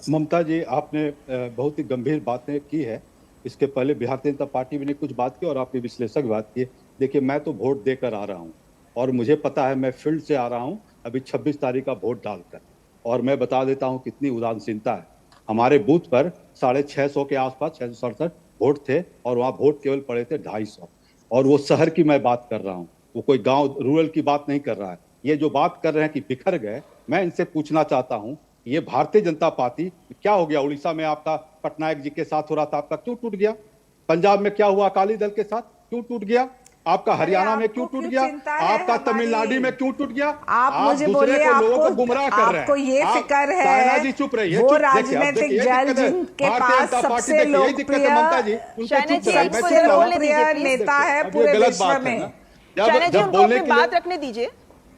ममता जी, आपने बहुत ही गंभीर बातें की है। इसके पहले भारतीय जनता पार्टी ने कुछ बात की और आपने विश्लेषक बात की। देखिए, मैं तो वोट देकर आ रहा हूँ और मुझे पता है, मैं फील्ड से आ रहा हूँ अभी 26 तारीख का वोट डालकर, और मैं बता देता हूँ कितनी उदासीनता है। हमारे बूथ पर 650 के आसपास 667 वोट थे और वहाँ वोट केवल पड़े थे 250, और वो शहर की मैं बात कर रहा हूँ, वो कोई गांव रूरल की बात नहीं कर रहा है। ये जो बात कर रहे हैं कि बिखर गए, मैं इनसे पूछना चाहता हूँ, ये भारतीय जनता पार्टी क्या हो गया? उड़ीसा में आपका पटनायक जी के साथ हो रहा था, आपका क्यों टूट गया? पंजाब में क्या हुआ अकाली दल के साथ, क्यों टूट गया? आपका हरियाणा में क्यों टूट गया? आपका तमिलनाडु में क्यों टूट गया? आप मुझे दूसरे को लोगों को गुमराह कर रहे हैं। आपको ये फिक्र है, जी चुप रहिए, वो राजनीतिक जल जिनके पास सबसे लोकप्रिय नेता है पूरे विश्व में। जब बोलने की बात रखने दीजिए।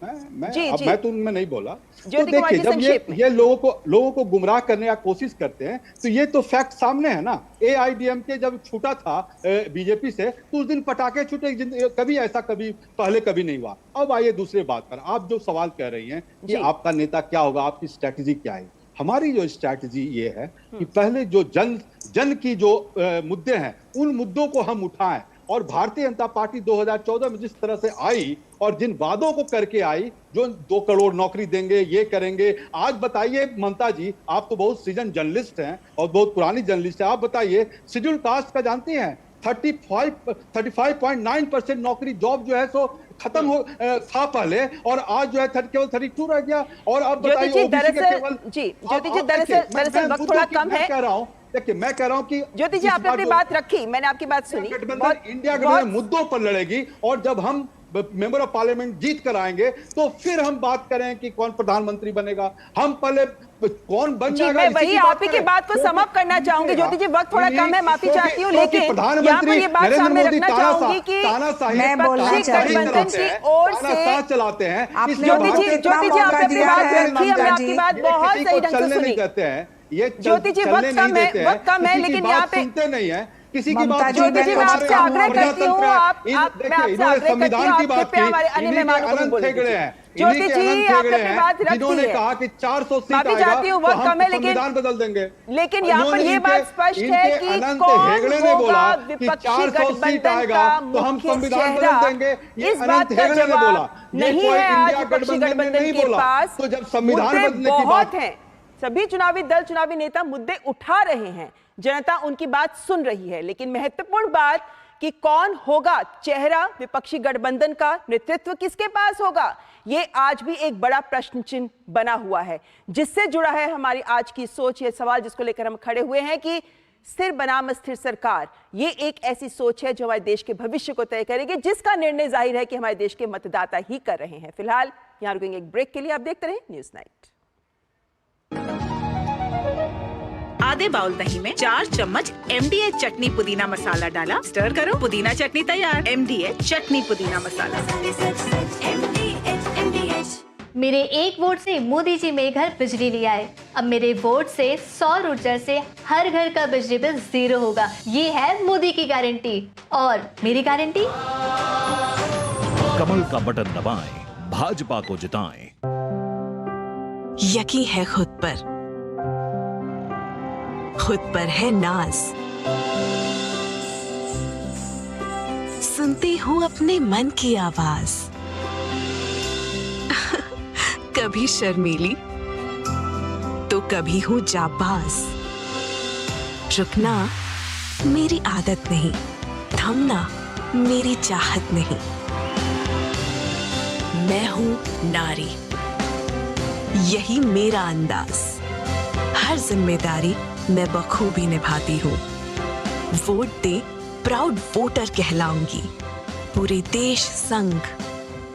मैं तो उनमें नहीं बोला। तो देखिए, जब ये लोगों को गुमराह करने की कोशिश करते हैं तो ये तो फैक्ट सामने है ना। AIDMK जब छूटा था बीजेपी से तो उस दिन पटाखे छूटे, कभी ऐसा कभी पहले कभी नहीं हुआ। अब आइए दूसरे बात पर, आप जो सवाल कह रही हैं कि आपका नेता क्या होगा, आपकी स्ट्रैटेजी क्या है। हमारी जो स्ट्रैटेजी ये है कि पहले जो जन की जो मुद्दे हैं उन मुद्दों को हम उठाएं, और भारतीय जनता पार्टी 2014 में जिस तरह से आई और जिन वादों को करके आई, जो 2 करोड़ नौकरी देंगे, ये करेंगे। आज बताइए ममता जी, आप तो बहुत सीजन जर्नलिस्ट हैं और बहुत पुरानी जर्नलिस्ट हैं, आप बताइए शेड्यूल कास्ट का जानती हैं 35.9% नौकरी जॉब जो है सो खत्म हो था पहले, और आज जो है केवल 32 रह गया। और अब बताइए ज्योति जी दरअसल वक्त थोड़ा कम है। कह रहा हूँ, देखिए मैं कह रहा हूँ कि ज्योति जी आपने अपनी बात रखी, मैंने आपकी बात सुनी। इंडिया गठबंधन मुद्दों पर लड़ेगी, और जब हम मेंबर ऑफ पार्लियामेंट जीत कर आएंगे तो फिर हम बात करें कि कौन प्रधानमंत्री बनेगा। हम पहले कौन बन जाएगा, मैं वही आप ही की बात को समाप्त करना चाहूंगी। ज्योति जी वक्त थोड़ा कम है, माफी चाहती हूँ, लेकिन यहाँ पर ये बात सामने रखना चाहूंगी कि विपक्षी गठबंधन की ओर से चलाते हैं। ज्योति जी आपने अपनी बात रखी, हमने आपकी बात बहुत सही ढंग से सुनी। ज्योति जी वक्त कम है, लेकिन यहाँ पे सुनते नहीं है किसी की बात। ज्योति जी मैं आपसे आग्रह करती हूँ, मैं आपसे आग्रह करती हूँ, आप कृपया हमारे अन्य मेहमानों को बोलने दीजिए। ज्योति जी आपने अपनी बात रखी जिन्होंने है, कहा कि 400 सीट माफी चाहती हूँ, वक्त कम है, संविधान बदल देंगे। लेकिन यहाँ पर ये बात स्पष्ट है कि कौन होगा विपक्षी गठबंधन का मुख्य चेहरा, इस बात का जवाब नहीं है आज विपक्षी गठबंधन के पास। तो जब संविधान बदलने की बहुत है, सभी चुनावी दल, चुनावी नेता मुद्दे उठा रहे हैं, जनता उनकी बात सुन रही है, लेकिन महत्वपूर्ण बात कि कौन होगा चेहरा विपक्षी गठबंधन का, नेतृत्व किसके पास होगा, ये आज भी एक बड़ा प्रश्न चिन्ह बना हुआ है। जिससे जुड़ा है हमारी आज की सोच, ये सवाल जिसको लेकर हम खड़े हुए हैं कि स्थिर बनाम अस्थिर सरकार, ये एक ऐसी सोच है जो हमारे देश के भविष्य को तय करेगी, जिसका निर्णय जाहिर है कि हमारे देश के मतदाता ही कर रहे हैं। फिलहाल यहां रुकेंगे एक ब्रेक के लिए, आप देखते रहे न्यूज नाइट। आधे बाउल दही में 4 चम्मच MDH चटनी पुदीना मसाला डाला, स्टर करो, पुदीना चटनी तैयार। MDH चटनी पुदीना मसाला। मेरे एक वोट से मोदी जी मेरे घर बिजली ले आए। अब मेरे वोट से सौर ऊर्जा से हर घर का बिजली बिल 0 होगा। ये है मोदी की गारंटी और मेरी गारंटी। कमल का बटन दबाएं, भाजपा को जिताएं। यकीन है खुद पर है नाज, सुनती हूँ अपने मन की आवाज, कभी शर्मीली तो कभी हूँ जाबाज। रुकना मेरी आदत नहीं, थमना मेरी चाहत नहीं। मैं हूँ नारी, यही मेरा अंदाज, हर जिम्मेदारी मैं बखूबी निभाती हूँ। वोट दे प्राउड वोटर कहलाऊंगी, पूरे देश संग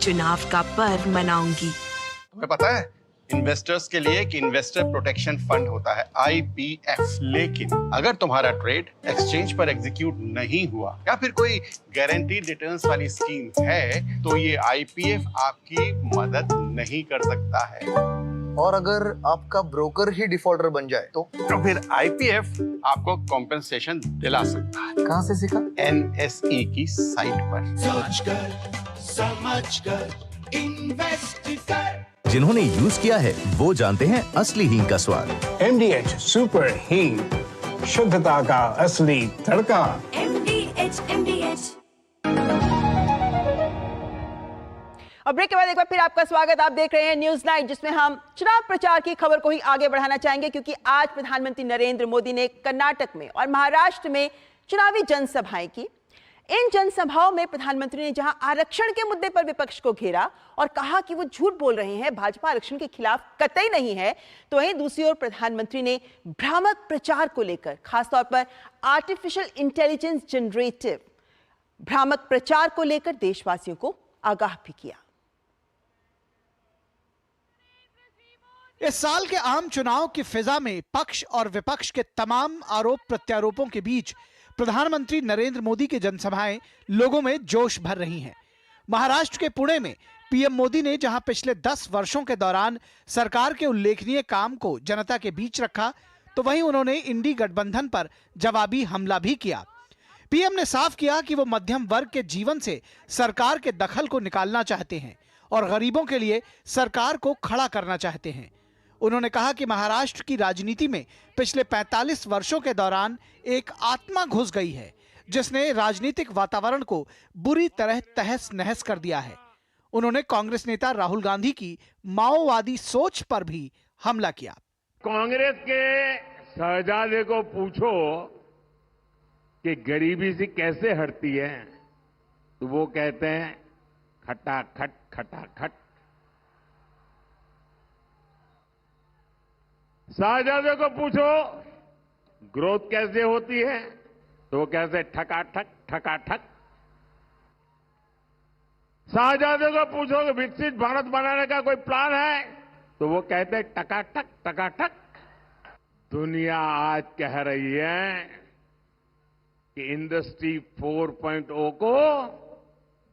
चुनाव का पर्व मनाऊंगी। तुम्हें पता है इन्वेस्टर्स के लिए एक इन्वेस्टर प्रोटेक्शन फंड होता है IPF, लेकिन अगर तुम्हारा ट्रेड एक्सचेंज पर एग्जीक्यूट नहीं हुआ या फिर कोई गारंटीड रिटर्न्स वाली स्कीम है तो ये IPF आपकी मदद नहीं कर सकता है। और अगर आपका ब्रोकर ही डिफॉल्टर बन जाए तो फिर IPF आपको कॉम्पेंसेशन दिला सकता है। कहाँ से सीखा? NSE की साइट पर। समझकर इन्वेस्ट कर। जिन्होंने यूज किया है वो जानते हैं असली हींग का स्वाद। MDH सुपर हींग, शुद्धता का असली तड़का। MDH। और ब्रेक के बाद एक बार फिर आपका स्वागत। आप देख रहे हैं न्यूज नाइट, जिसमें हम चुनाव प्रचार की खबर को ही आगे बढ़ाना चाहेंगे, क्योंकि आज प्रधानमंत्री नरेंद्र मोदी ने कर्नाटक में और महाराष्ट्र में चुनावी जनसभाएं की। इन जनसभाओं में प्रधानमंत्री ने जहां आरक्षण के मुद्दे पर विपक्ष को घेरा और कहा कि वो झूठ बोल रहे हैं, भाजपा आरक्षण के खिलाफ कतई नहीं है, तो वहीं दूसरी ओर प्रधानमंत्री ने भ्रामक प्रचार को लेकर, खासतौर पर आर्टिफिशियल इंटेलिजेंस जनरेटिव भ्रामक प्रचार को लेकर देशवासियों को आगाह भी किया। इस साल के आम चुनाव की फिजा में पक्ष और विपक्ष के तमाम आरोप प्रत्यारोपों के बीच प्रधानमंत्री नरेंद्र मोदी की जनसभाएं लोगों में जोश भर रही हैं। महाराष्ट्र के पुणे में पीएम मोदी ने जहां पिछले 10 वर्षों के दौरान सरकार के उल्लेखनीय काम को जनता के बीच रखा, तो वहीं उन्होंने इंडी गठबंधन पर जवाबी हमला भी किया। पीएम ने साफ किया कि वो मध्यम वर्ग के जीवन से सरकार के दखल को निकालना चाहते हैं और गरीबों के लिए सरकार को खड़ा करना चाहते हैं। उन्होंने कहा कि महाराष्ट्र की राजनीति में पिछले 45 वर्षों के दौरान एक आत्मा घुस गई है, जिसने राजनीतिक वातावरण को बुरी तरह तहस नहस कर दिया है। उन्होंने कांग्रेस नेता राहुल गांधी की माओवादी सोच पर भी हमला किया। कांग्रेस के शहजादे को पूछो कि गरीबी से कैसे हटती है, तो वो कहते हैं खटाखट खटाखट। शहजादे को पूछो ग्रोथ कैसे होती है, तो वो कहते हैं ठकाठक ठकाठक। शहजादे को पूछो कि विकसित भारत बनाने का कोई प्लान है, तो वो कहते हैं टकाटक टकाटक। दुनिया आज कह रही है कि इंडस्ट्री 4.0 को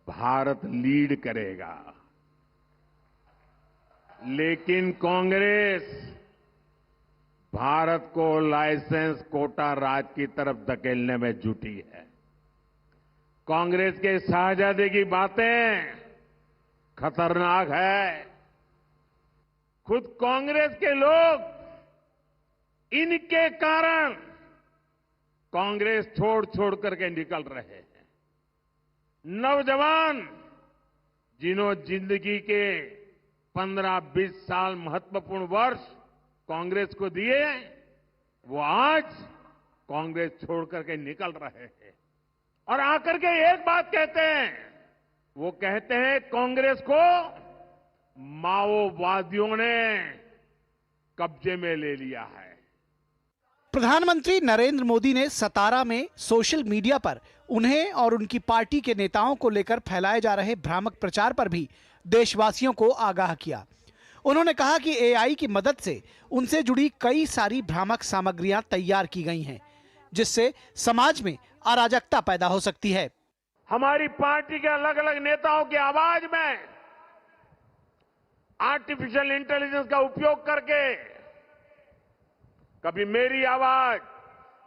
भारत लीड करेगा, लेकिन कांग्रेस भारत को लाइसेंस कोटा राज की तरफ धकेलने में जुटी है। कांग्रेस के शहजादे की बातें खतरनाक है। खुद कांग्रेस के लोग इनके कारण कांग्रेस छोड़ छोड़ करके निकल रहे हैं। नौजवान जिन्होंने जिंदगी के 15-20 साल महत्वपूर्ण वर्ष कांग्रेस को दिए वो आज कांग्रेस छोड़ करके निकल रहे हैं और आकर के एक बात कहते हैं, वो कहते हैं कांग्रेस को माओवादियों ने कब्जे में ले लिया है। प्रधानमंत्री नरेंद्र मोदी ने सतारा में सोशल मीडिया पर उन्हें और उनकी पार्टी के नेताओं को लेकर फैलाए जा रहे भ्रामक प्रचार पर भी देशवासियों को आगाह किया। उन्होंने कहा कि एआई की मदद से उनसे जुड़ी कई सारी भ्रामक सामग्रियां तैयार की गई हैं, जिससे समाज में अराजकता पैदा हो सकती है। हमारी पार्टी के अलग अलग नेताओं की आवाज में आर्टिफिशियल इंटेलिजेंस का उपयोग करके कभी मेरी आवाज,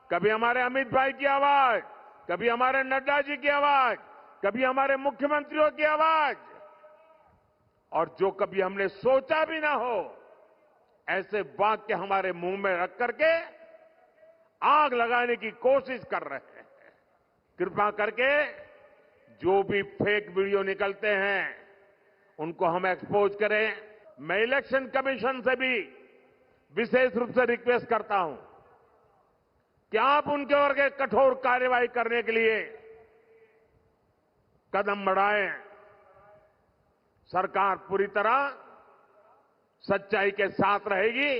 कभी हमारे अमित भाई की आवाज, कभी हमारे नड्डा जी की आवाज, कभी हमारे मुख्यमंत्रियों की आवाज, और जो कभी हमने सोचा भी ना हो ऐसे वाक्य हमारे मुंह में रख करके आग लगाने की कोशिश कर रहे हैं। कृपा करके जो भी फेक वीडियो निकलते हैं उनको हम एक्सपोज करें। मैं इलेक्शन कमीशन से भी विशेष रूप से रिक्वेस्ट करता हूं कि आप उनके ऊपर कठोर कार्रवाई करने के लिए कदम बढ़ाएं। सरकार पूरी तरह सच्चाई के साथ रहेगी,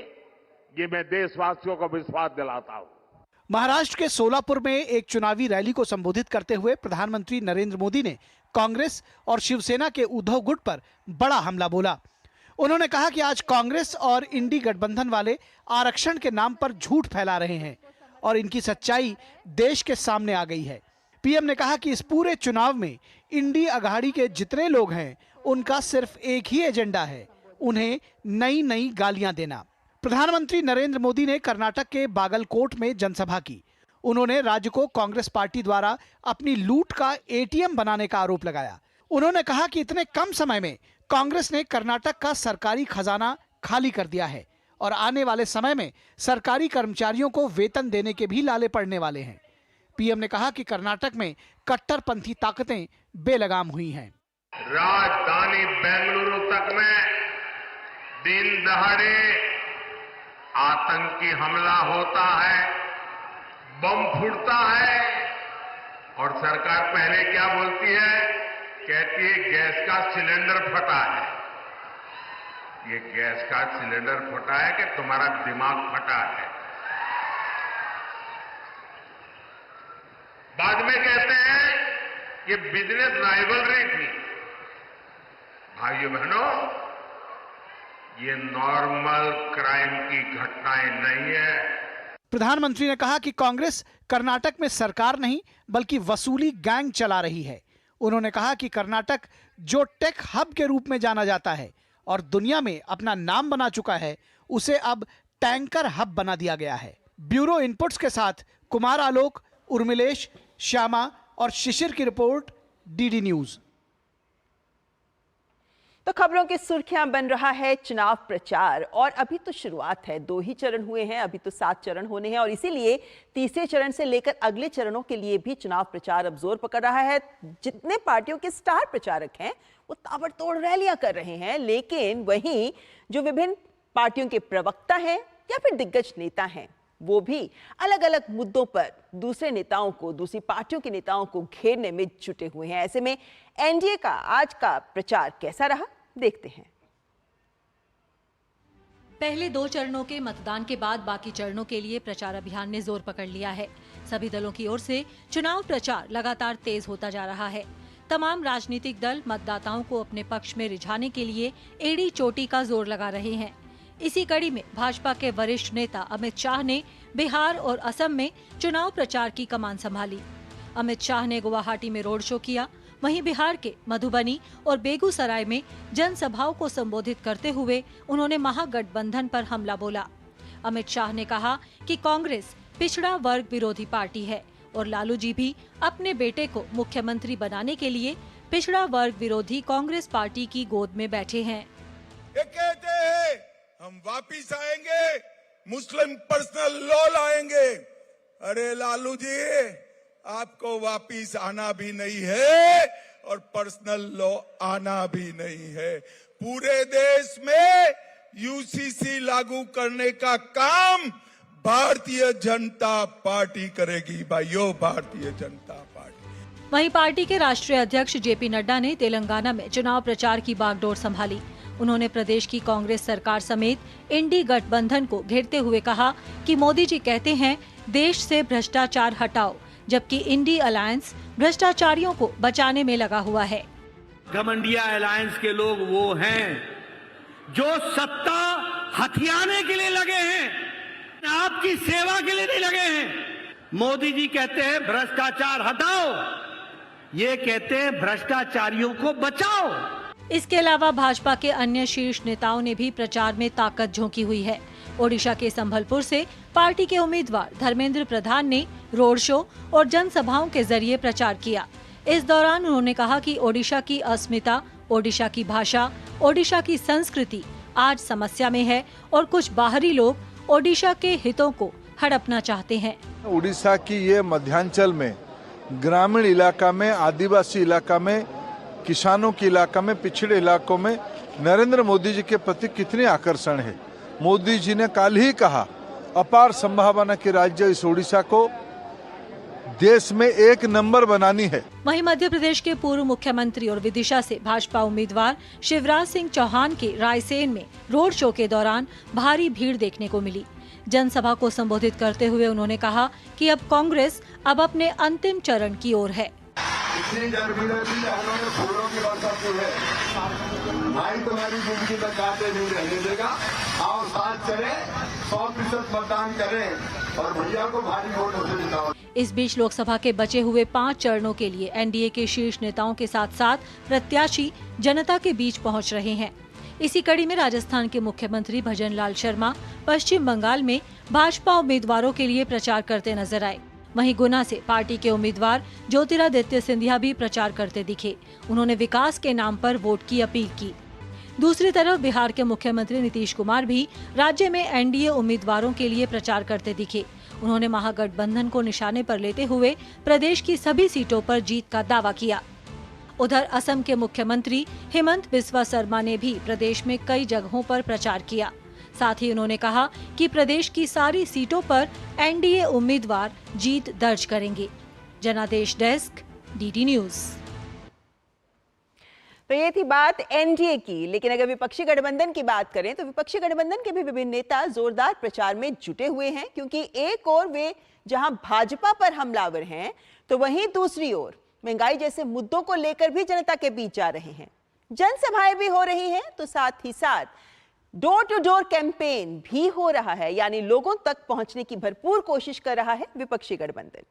ये मैं देशवासियों को विश्वास दिलाता हूं। महाराष्ट्र के सोलापुर में एक चुनावी रैली को संबोधित करते हुए प्रधानमंत्री नरेंद्र मोदी ने कांग्रेस और शिवसेना के उद्धव गुट पर बड़ा हमला बोला। उन्होंने कहा कि आज कांग्रेस और इंडी गठबंधन वाले आरक्षण के नाम पर झूठ फैला रहे हैं और इनकी सच्चाई देश के सामने आ गई है। पीएम ने कहा कि इस पूरे चुनाव में इंडी अघाड़ी के जितने लोग हैं उनका सिर्फ एक ही एजेंडा है, उन्हें नई नई गालियां देना। प्रधानमंत्री नरेंद्र मोदी ने कर्नाटक के बागलकोट में जनसभा की। उन्होंने राज्य को कांग्रेस पार्टी द्वारा अपनी लूट का एटीएम बनाने का आरोप लगाया। उन्होंने कहा कि इतने कम समय में कांग्रेस ने कर्नाटक का सरकारी खजाना खाली कर दिया है और आने वाले समय में सरकारी कर्मचारियों को वेतन देने के भी लाले पड़ने वाले हैं। पीएम ने कहा कि कर्नाटक में कट्टरपंथी ताकतें बेलगाम हुई हैं। राजधानी बेंगलुरु तक में दिन दहाड़े आतंकी हमला होता है, बम फूटता है और सरकार पहले क्या बोलती है? कहती है गैस का सिलेंडर फटा है। ये गैस का सिलेंडर फटा है कि तुम्हारा दिमाग फटा है? बाद में कहते हैं ये बिजनेस राइवलरी थी। भाइयों बहनों, ये नॉर्मल क्राइम की घटनाएं नहीं है। प्रधानमंत्री ने कहा कि कांग्रेस कर्नाटक में सरकार नहीं बल्कि वसूली गैंग चला रही है। उन्होंने कहा कि कर्नाटक जो टेक हब के रूप में जाना जाता है और दुनिया में अपना नाम बना चुका है, उसे अब टैंकर हब बना दिया गया है। ब्यूरो इनपुट्स के साथ कुमार आलोक, उर्मिलेश, श्यामा और शिशिर की रिपोर्ट, डीडी न्यूज। तो खबरों की सुर्खियां बन रहा है चुनाव प्रचार और अभी तो शुरुआत है। 2 ही चरण हुए हैं, अभी तो 7 चरण होने हैं और इसीलिए तीसरे चरण से लेकर अगले चरणों के लिए भी चुनाव प्रचार अब जोर पकड़ रहा है। जितने पार्टियों के स्टार प्रचारक हैं वो ताबड़तोड़ रैलियां कर रहे हैं, लेकिन वहीं जो विभिन्न पार्टियों के प्रवक्ता हैं या फिर दिग्गज नेता हैं वो भी अलग अलग मुद्दों पर दूसरे नेताओं को, दूसरी पार्टियों के नेताओं को घेरने में जुटे हुए हैं। ऐसे में एनडीए का आज का प्रचार कैसा रहा, देखते हैं। पहले 2 चरणों के मतदान के बाद बाकी चरणों के लिए प्रचार अभियान ने जोर पकड़ लिया है। सभी दलों की ओर से चुनाव प्रचार लगातार तेज होता जा रहा है। तमाम राजनीतिक दल मतदाताओं को अपने पक्ष में रिझाने के लिए एड़ी चोटी का जोर लगा रहे हैं। इसी कड़ी में भाजपा के वरिष्ठ नेता अमित शाह ने बिहार और असम में चुनाव प्रचार की कमान संभाली। अमित शाह ने गुवाहाटी में रोड शो किया, वहीं बिहार के मधुबनी और बेगूसराय में जनसभाओं को संबोधित करते हुए उन्होंने महागठबंधन पर हमला बोला। अमित शाह ने कहा कि कांग्रेस पिछड़ा वर्ग विरोधी पार्टी है और लालू जी भी अपने बेटे को मुख्यमंत्री बनाने के लिए पिछड़ा वर्ग विरोधी कांग्रेस पार्टी की गोद में बैठे हैं। ये कहते हैं हम वापिस आएंगे, मुस्लिम पर्सनल लॉ लाएंगे। अरे लालू जी, आपको वापिस आना भी नहीं है और पर्सनल लॉ आना भी नहीं है। पूरे देश में यूसीसी लागू करने का काम भारतीय जनता पार्टी करेगी भाइयों, भारतीय जनता पार्टी। वहीं पार्टी के राष्ट्रीय अध्यक्ष जेपी नड्डा ने तेलंगाना में चुनाव प्रचार की बागडोर संभाली। उन्होंने प्रदेश की कांग्रेस सरकार समेत इंडी गठबंधन को घेरते हुए कहा कि मोदी जी कहते हैं देश से भ्रष्टाचार हटाओ, जबकि इंडी अलायंस भ्रष्टाचारियों को बचाने में लगा हुआ है। घमंडिया अलायंस के लोग वो हैं जो सत्ता हथियाने के लिए लगे हैं, आपकी सेवा के लिए नहीं लगे हैं। मोदी जी कहते हैं भ्रष्टाचार हटाओ, ये कहते हैं भ्रष्टाचारियों को बचाओ। इसके अलावा भाजपा के अन्य शीर्ष नेताओं ने भी प्रचार में ताकत झोंकी हुई है। ओडिशा के संभलपुर से पार्टी के उम्मीदवार धर्मेंद्र प्रधान ने रोड शो और जनसभाओं के जरिए प्रचार किया। इस दौरान उन्होंने कहा कि ओडिशा की अस्मिता, ओडिशा की भाषा, ओडिशा की संस्कृति आज समस्या में है और कुछ बाहरी लोग ओडिशा के हितों को हड़पना चाहते हैं। उड़ीसा की ये मध्यांचल में, ग्रामीण इलाका में, आदिवासी इलाका में, किसानों के इलाका में, पिछड़े इलाकों में नरेंद्र मोदी जी के प्रति कितने आकर्षण है। मोदी जी ने कल ही कहा अपार संभावना के राज्य इस ओडिशा को देश में 1 नंबर बनानी है। वहीं मध्य प्रदेश के पूर्व मुख्यमंत्री और विदिशा से भाजपा उम्मीदवार शिवराज सिंह चौहान के रायसेन में रोड शो के दौरान भारी भीड़ देखने को मिली। जनसभा को संबोधित करते हुए उन्होंने कहा कि अब कांग्रेस अब अपने अंतिम चरण की ओर है। इतनी गर्मी रहती है, उन्होंने फूलों की वर्षा की है। भाई तुम्हारी जिंदगी में कांटे नहीं रहने देगा। आओ साथ चले, 100% मतदान करें और भैया को भारी वोटों से जिताओ। इस बीच लोकसभा के बचे हुए 5 चरणों के लिए एनडीए के शीर्ष नेताओं के साथ साथ प्रत्याशी जनता के बीच पहुंच रहे हैं। इसी कड़ी में राजस्थान के मुख्यमंत्री भजन लाल शर्मा पश्चिम बंगाल में भाजपा उम्मीदवारों के लिए प्रचार करते नजर आए। वहीं गुना से पार्टी के उम्मीदवार ज्योतिरादित्य सिंधिया भी प्रचार करते दिखे। उन्होंने विकास के नाम पर वोट की अपील की। दूसरी तरफ बिहार के मुख्यमंत्री नीतीश कुमार भी राज्य में एनडीए उम्मीदवारों के लिए प्रचार करते दिखे। उन्होंने महागठबंधन को निशाने पर लेते हुए प्रदेश की सभी सीटों पर जीत का दावा किया। उधर असम के मुख्यमंत्री हेमंत बिस्वा शर्मा ने भी प्रदेश में कई जगहों पर प्रचार किया। साथ ही उन्होंने कहा कि प्रदेश की सारी सीटों पर एनडीए उम्मीदवार जीत दर्ज करेंगे। जनादेश डेस्क, डीडी न्यूज। तो ये थी बात एनडीए की, लेकिन अगर विपक्षी गठबंधन की बात करें तो विपक्षी गठबंधन के भी विभिन्न नेता जोरदार प्रचार में जुटे हुए हैं, क्योंकि एक ओर वे जहां भाजपा पर हमलावर हैं, तो वहीं दूसरी ओर महंगाई जैसे मुद्दों को लेकर भी जनता के बीच जा रहे हैं। जनसभाएं भी हो रही हैं, तो साथ ही साथ डोर टू डोर कैंपेन भी हो रहा है, यानी लोगों तक पहुंचने की भरपूर कोशिश कर रहा है विपक्षी गठबंधन।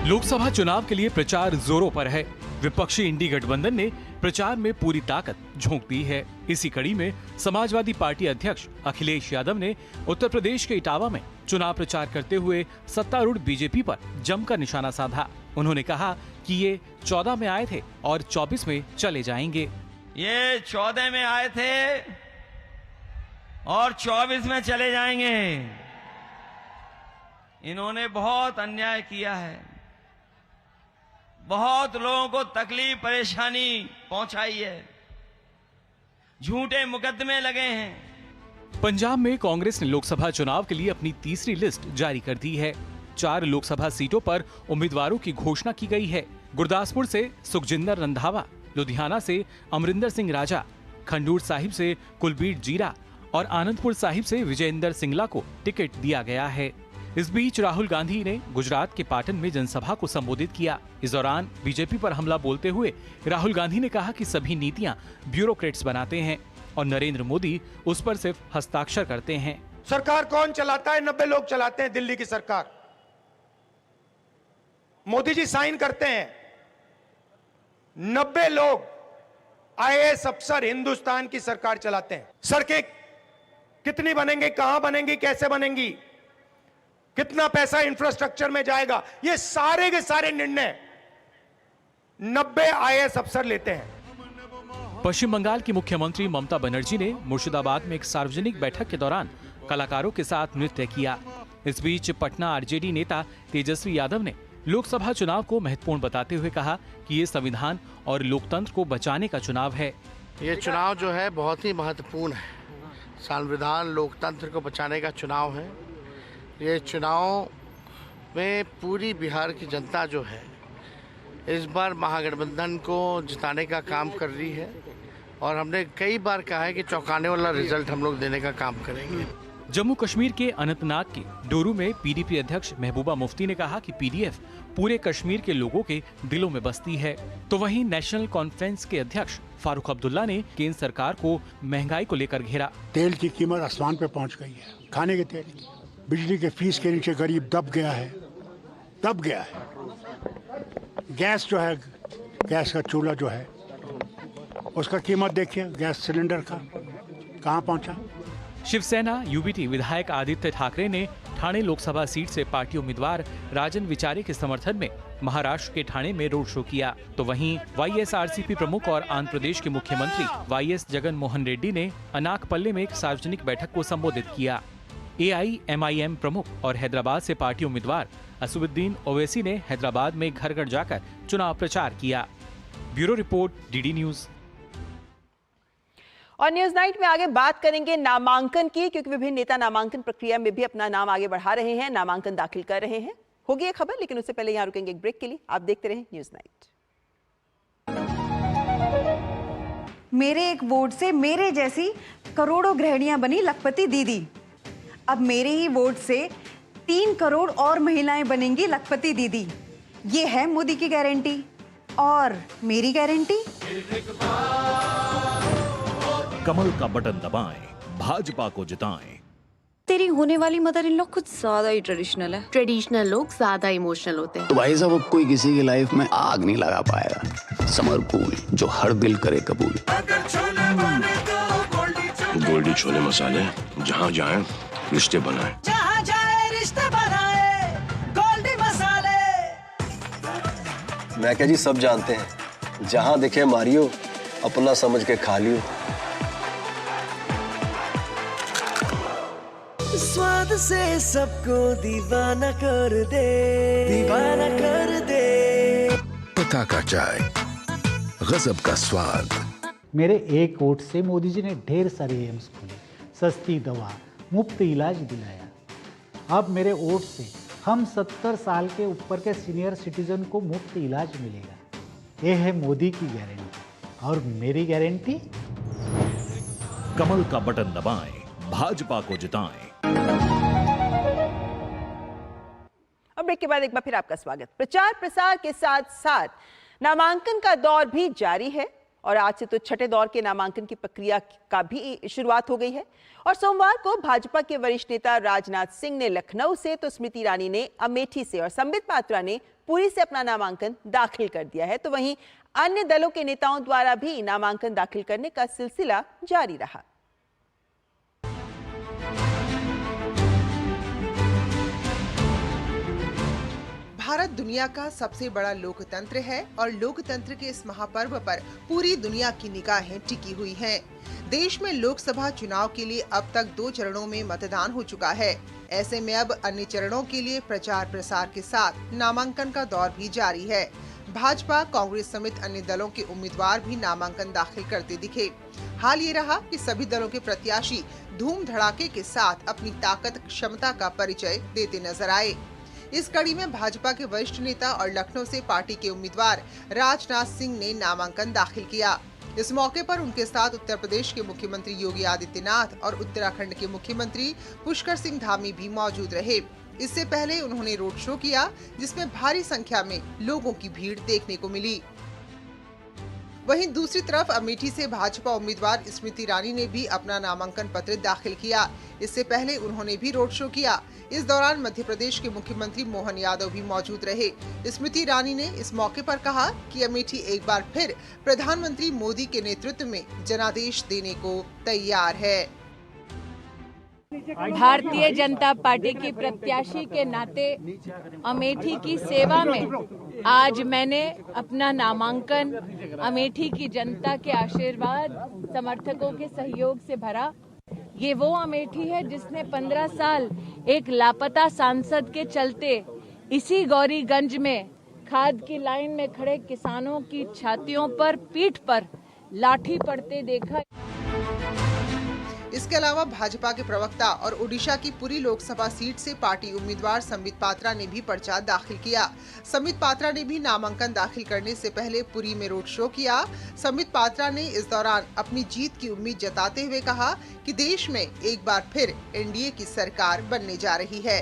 लोकसभा चुनाव के लिए प्रचार जोरों पर है। विपक्षी इंडी गठबंधन ने प्रचार में पूरी ताकत झोंक दी है। इसी कड़ी में समाजवादी पार्टी अध्यक्ष अखिलेश यादव ने उत्तर प्रदेश के इटावा में चुनाव प्रचार करते हुए सत्तारूढ़ बीजेपी पर जमकर निशाना साधा। उन्होंने कहा कि ये 14 में आए थे और 24 में चले जाएंगे। ये 14 में आए थे और 24 में चले जाएंगे। इन्होंने बहुत अन्याय किया है, बहुत लोगों को तकलीफ परेशानी पहुंचाई है, झूठे मुकदमे लगे हैं। पंजाब में कांग्रेस ने लोकसभा चुनाव के लिए अपनी तीसरी लिस्ट जारी कर दी है। 4 लोकसभा सीटों पर उम्मीदवारों की घोषणा की गई है। गुरदासपुर से सुखजिंदर रंधावा, लुधियाना से अमरिंदर सिंह राजा, खंडूर साहिब से कुलबीर जीरा और आनंदपुर साहिब से विजयेंद्र सिंगला को टिकट दिया गया है। इस बीच राहुल गांधी ने गुजरात के पाटन में जनसभा को संबोधित किया। इस दौरान बीजेपी पर हमला बोलते हुए राहुल गांधी ने कहा कि सभी नीतियां ब्यूरोक्रेट्स बनाते हैं और नरेंद्र मोदी उस पर सिर्फ हस्ताक्षर करते हैं। सरकार कौन चलाता है? 90 लोग चलाते हैं दिल्ली की सरकार। मोदी जी साइन करते हैं। 90 लोग आईएएस अफसर हिंदुस्तान की सरकार चलाते हैं। सड़कें कितनी बनेंगी, कहां बनेंगी, कैसे बनेंगी, कितना पैसा इंफ्रास्ट्रक्चर में जाएगा, ये सारे के सारे निर्णय 90 आईएएस अफसर लेते हैं। पश्चिम बंगाल की मुख्यमंत्री ममता बनर्जी ने मुर्शिदाबाद में एक सार्वजनिक बैठक के दौरान कलाकारों के साथ नृत्य किया। इस बीच पटना आरजेडी नेता तेजस्वी यादव ने लोकसभा चुनाव को महत्वपूर्ण बताते हुए कहा कि ये संविधान और लोकतंत्र को बचाने का चुनाव है। ये चुनाव जो है बहुत ही महत्वपूर्ण है। संविधान लोकतंत्र को बचाने का चुनाव है। ये चुनाव में पूरी बिहार की जनता जो है इस बार महागठबंधन को जिताने का काम कर रही है और हमने कई बार कहा है कि चौंकाने वाला रिजल्ट हम लोग देने का काम करेंगे। जम्मू कश्मीर के अनंतनाग के डोरू में पीडीपी अध्यक्ष महबूबा मुफ्ती ने कहा कि पीडीएफ पूरे कश्मीर के लोगों के दिलों में बसती है। तो वहीं नेशनल कॉन्फ्रेंस के अध्यक्ष फारूक अब्दुल्ला ने केंद्र सरकार को महंगाई को लेकर घेरा। तेल की कीमत आसमान पे पहुंच गई है, खाने के तेल की। बिजली के फीस के नीचे गरीब दब गया है। गैस जो है, गैस का चूल्हा जो है उसका कीमत देखिए, गैस सिलेंडर का कहाँ पहुंचा। शिवसेना यूबीटी विधायक आदित्य ठाकरे ने ठाणे लोकसभा सीट से पार्टी उम्मीदवार राजन विचारे के समर्थन में महाराष्ट्र के ठाणे में रोड शो किया। तो वहीं वाईएसआरसीपी प्रमुख और आंध्र प्रदेश के मुख्यमंत्री वाईएस जगन मोहन रेड्डी ने अनाकपल्ले में एक सार्वजनिक बैठक को संबोधित किया। AIMIM प्रमुख और हैदराबाद से पार्टी उम्मीदवार असुद्दीन ओवैसी ने हैदराबाद में घर घर जाकर चुनाव प्रचार किया। Bureau report, DD news. और न्यूज नाइट में आगे बात करेंगे नामांकन की, क्योंकि विभिन्न नेता नामांकन प्रक्रिया में भी अपना नाम आगे बढ़ा रहे हैं, नामांकन दाखिल कर रहे हैं। होगी ये खबर, लेकिन उससे पहले यहाँ रुकेंगे एक ब्रेक के लिए। आप देखते रहें न्यूज नाइट। मेरे एक वोट से मेरे जैसी करोड़ों गृहिणियां बनी लखपति दीदी। अब मेरे ही वोट से 3 करोड़ और महिलाएं बनेंगी लखपति दीदी। ये है मोदी की गारंटी और मेरी गारंटी। कमल का बटन दबाएं, भाजपा को जिताएं। तेरी होने वाली मदर इन लॉ कुछ ज्यादा ही ट्रेडिशनल है। ट्रेडिशनल लोग ज्यादा इमोशनल होते हैं। तो भाई साहब, कोई किसी की लाइफ में आग नहीं लगा पाएगा। समर कूल, जो हर दिल करे कबूल। गोल्डी छोले मसाले, जहाँ जाए रिश्ते बनाए, जहाँ जाए रिश्ते बनाए, गोल्डी मसाले। मैं क्या जी, सब जानते हैं, जहाँ दिखे मारियो, अपना समझ के खा लियो। स्वाद से सबको दीवाना कर दे, दीवाना कर दे। पता का चाय, गजब का स्वाद। मेरे एक वोट से मोदी जी ने ढेर सारे एम्स खोले, सस्ती दवा, मुफ्त इलाज दिलाया। अब मेरे वोट से हम 70 साल के ऊपर के सीनियर सिटीजन को मुफ्त इलाज मिलेगा। ये है मोदी की गारंटी और मेरी गारंटी। कमल का बटन दबाएं, भाजपा को जिताएं। अब ब्रेक के बाद एक बार फिर आपका स्वागत। प्रचार प्रसार के साथ साथ नामांकन का दौर भी जारी है और आज से तो छठे दौर के नामांकन की प्रक्रिया का भी शुरुआत हो गई है। और सोमवार को भाजपा के वरिष्ठ नेता राजनाथ सिंह ने लखनऊ से, तो स्मृति ईरानी ने अमेठी से और संबित पात्रा ने पुरी से अपना नामांकन दाखिल कर दिया है। तो वहीं अन्य दलों के नेताओं द्वारा भी नामांकन दाखिल करने का सिलसिला जारी रहा। भारत दुनिया का सबसे बड़ा लोकतंत्र है और लोकतंत्र के इस महापर्व पर पूरी दुनिया की निगाहें टिकी हुई हैं। देश में लोकसभा चुनाव के लिए अब तक 2 चरणों में मतदान हो चुका है। ऐसे में अब अन्य चरणों के लिए प्रचार प्रसार के साथ नामांकन का दौर भी जारी है। भाजपा, कांग्रेस समेत अन्य दलों के उम्मीदवार भी नामांकन दाखिल करते दिखे। हाल ये रहा कि सभी दलों के प्रत्याशी धूम धड़ाके के साथ अपनी ताकत क्षमता का परिचय देते नजर आए। इस कड़ी में भाजपा के वरिष्ठ नेता और लखनऊ से पार्टी के उम्मीदवार राजनाथ सिंह ने नामांकन दाखिल किया। इस मौके पर उनके साथ उत्तर प्रदेश के मुख्यमंत्री योगी आदित्यनाथ और उत्तराखंड के मुख्यमंत्री पुष्कर सिंह धामी भी मौजूद रहे। इससे पहले उन्होंने रोड शो किया, जिसमें भारी संख्या में लोगों की भीड़ देखने को मिली। वहीं दूसरी तरफ अमेठी से भाजपा उम्मीदवार स्मृति ईरानी ने भी अपना नामांकन पत्र दाखिल किया। इससे पहले उन्होंने भी रोड शो किया। इस दौरान मध्य प्रदेश के मुख्यमंत्री मोहन यादव भी मौजूद रहे। स्मृति ईरानी ने इस मौके पर कहा कि अमेठी एक बार फिर प्रधानमंत्री मोदी के नेतृत्व में जनादेश देने को तैयार है। भारतीय जनता पार्टी की प्रत्याशी के नाते अमेठी की सेवा में आज मैंने अपना नामांकन अमेठी की जनता के आशीर्वाद, समर्थकों के सहयोग से भरा। ये वो अमेठी है जिसने 15 साल एक लापता सांसद के चलते इसी गौरीगंज में खाद की लाइन में खड़े किसानों की छातियों पर, पीठ पर लाठी पड़ते देखा। इसके अलावा भाजपा के प्रवक्ता और ओडिशा की पुरी लोकसभा सीट से पार्टी उम्मीदवार संबित पात्रा ने भी पर्चा दाखिल किया। संबित पात्रा ने भी नामांकन दाखिल करने से पहले पुरी में रोड शो किया। संबित पात्रा ने इस दौरान अपनी जीत की उम्मीद जताते हुए कहा कि देश में एक बार फिर एनडीए की सरकार बनने जा रही है।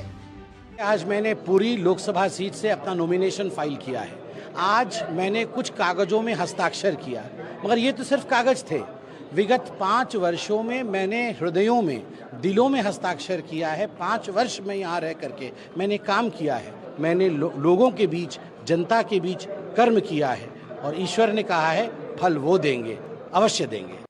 आज मैंने पुरी लोकसभा सीट से अपना नॉमिनेशन फाइल किया है। आज मैंने कुछ कागजों में हस्ताक्षर किया, मगर ये तो सिर्फ कागज थे। विगत 5 वर्षों में मैंने हृदयों में, दिलों में हस्ताक्षर किया है। 5 वर्ष में यहाँ रह करके मैंने काम किया है। मैंने लोगों के बीच, जनता के बीच कर्म किया है और ईश्वर ने कहा है फल वो देंगे, अवश्य देंगे।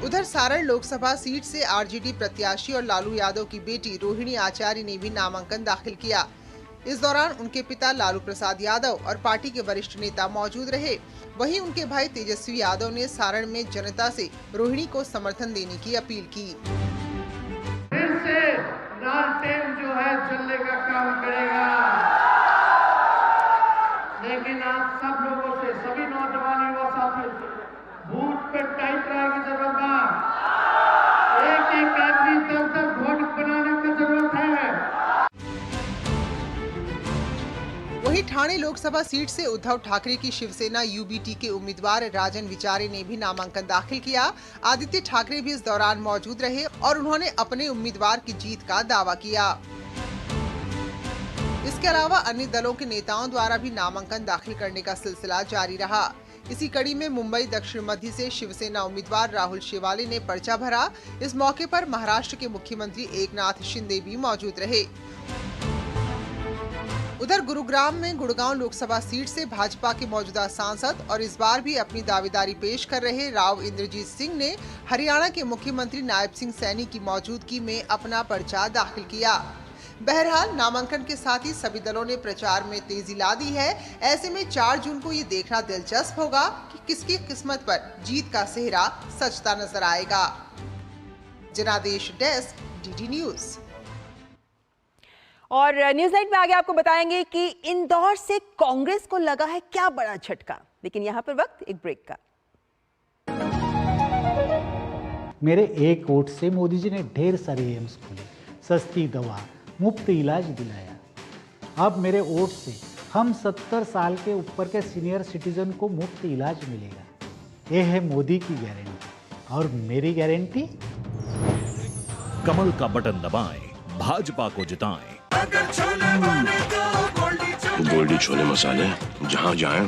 उधर सारण लोकसभा सीट से आरजेडी प्रत्याशी और लालू यादव की बेटी रोहिणी आचार्य ने भी नामांकन दाखिल किया। इस दौरान उनके पिता लालू प्रसाद यादव और पार्टी के वरिष्ठ नेता मौजूद रहे। वहीं उनके भाई तेजस्वी यादव ने सारण में जनता से रोहिणी को समर्थन देने की अपील की। फिर से लालटेन जो है जलने का काम करेगा, लेकिन आप सब लोगों से, सभी नौजवान युवा साथियों से बूथ पे टाइट रहने की जरूरत है। एक आदमी तक वोट बनाने की जरूरत है। वहीं ठाणे लोकसभा सीट से उद्धव ठाकरे की शिवसेना यूबीटी के उम्मीदवार राजन विचारे ने भी नामांकन दाखिल किया। आदित्य ठाकरे भी इस दौरान मौजूद रहे और उन्होंने अपने उम्मीदवार की जीत का दावा किया। इसके अलावा अन्य दलों के नेताओं द्वारा भी नामांकन दाखिल करने का सिलसिला जारी रहा। इसी कड़ी में मुंबई दक्षिण मध्य से शिवसेना उम्मीदवार राहुल शेवाले ने पर्चा भरा। इस मौके पर महाराष्ट्र के मुख्यमंत्री एकनाथ शिंदे भी मौजूद रहे। उधर गुरुग्राम में गुड़गांव लोकसभा सीट से भाजपा के मौजूदा सांसद और इस बार भी अपनी दावेदारी पेश कर रहे राव इंद्रजीत सिंह ने हरियाणा के मुख्यमंत्री नायब सिंह सैनी की मौजूदगी में अपना पर्चा दाखिल किया। बहरहाल नामांकन के साथ ही सभी दलों ने प्रचार में तेजी ला दी है। ऐसे में 4 जून को ये देखना दिलचस्प होगा कि किसकी किस्मत पर जीत का सेहरा सजता नजर आएगा। जनादेश डेस्क, डीडी न्यूज। और न्यूज नाइट में आगे आपको बताएंगे कि इंदौर से कांग्रेस को लगा है क्या बड़ा झटका। लेकिन यहाँ पर वक्त एक ब्रेक का। मेरे एक वोट से मोदी जी ने ढेर सारे एम्स खोले, सस्ती दवा, मुफ्त इलाज दिलाया। अब मेरे वोट से हम 70 साल के ऊपर के सीनियर सिटीजन को मुफ्त इलाज मिलेगा। ये है मोदी की गारंटी और मेरी गारंटी। कमल का बटन दबाएं, भाजपा को जिताएं। गोल्डी छोले मसाले, जहाँ जाए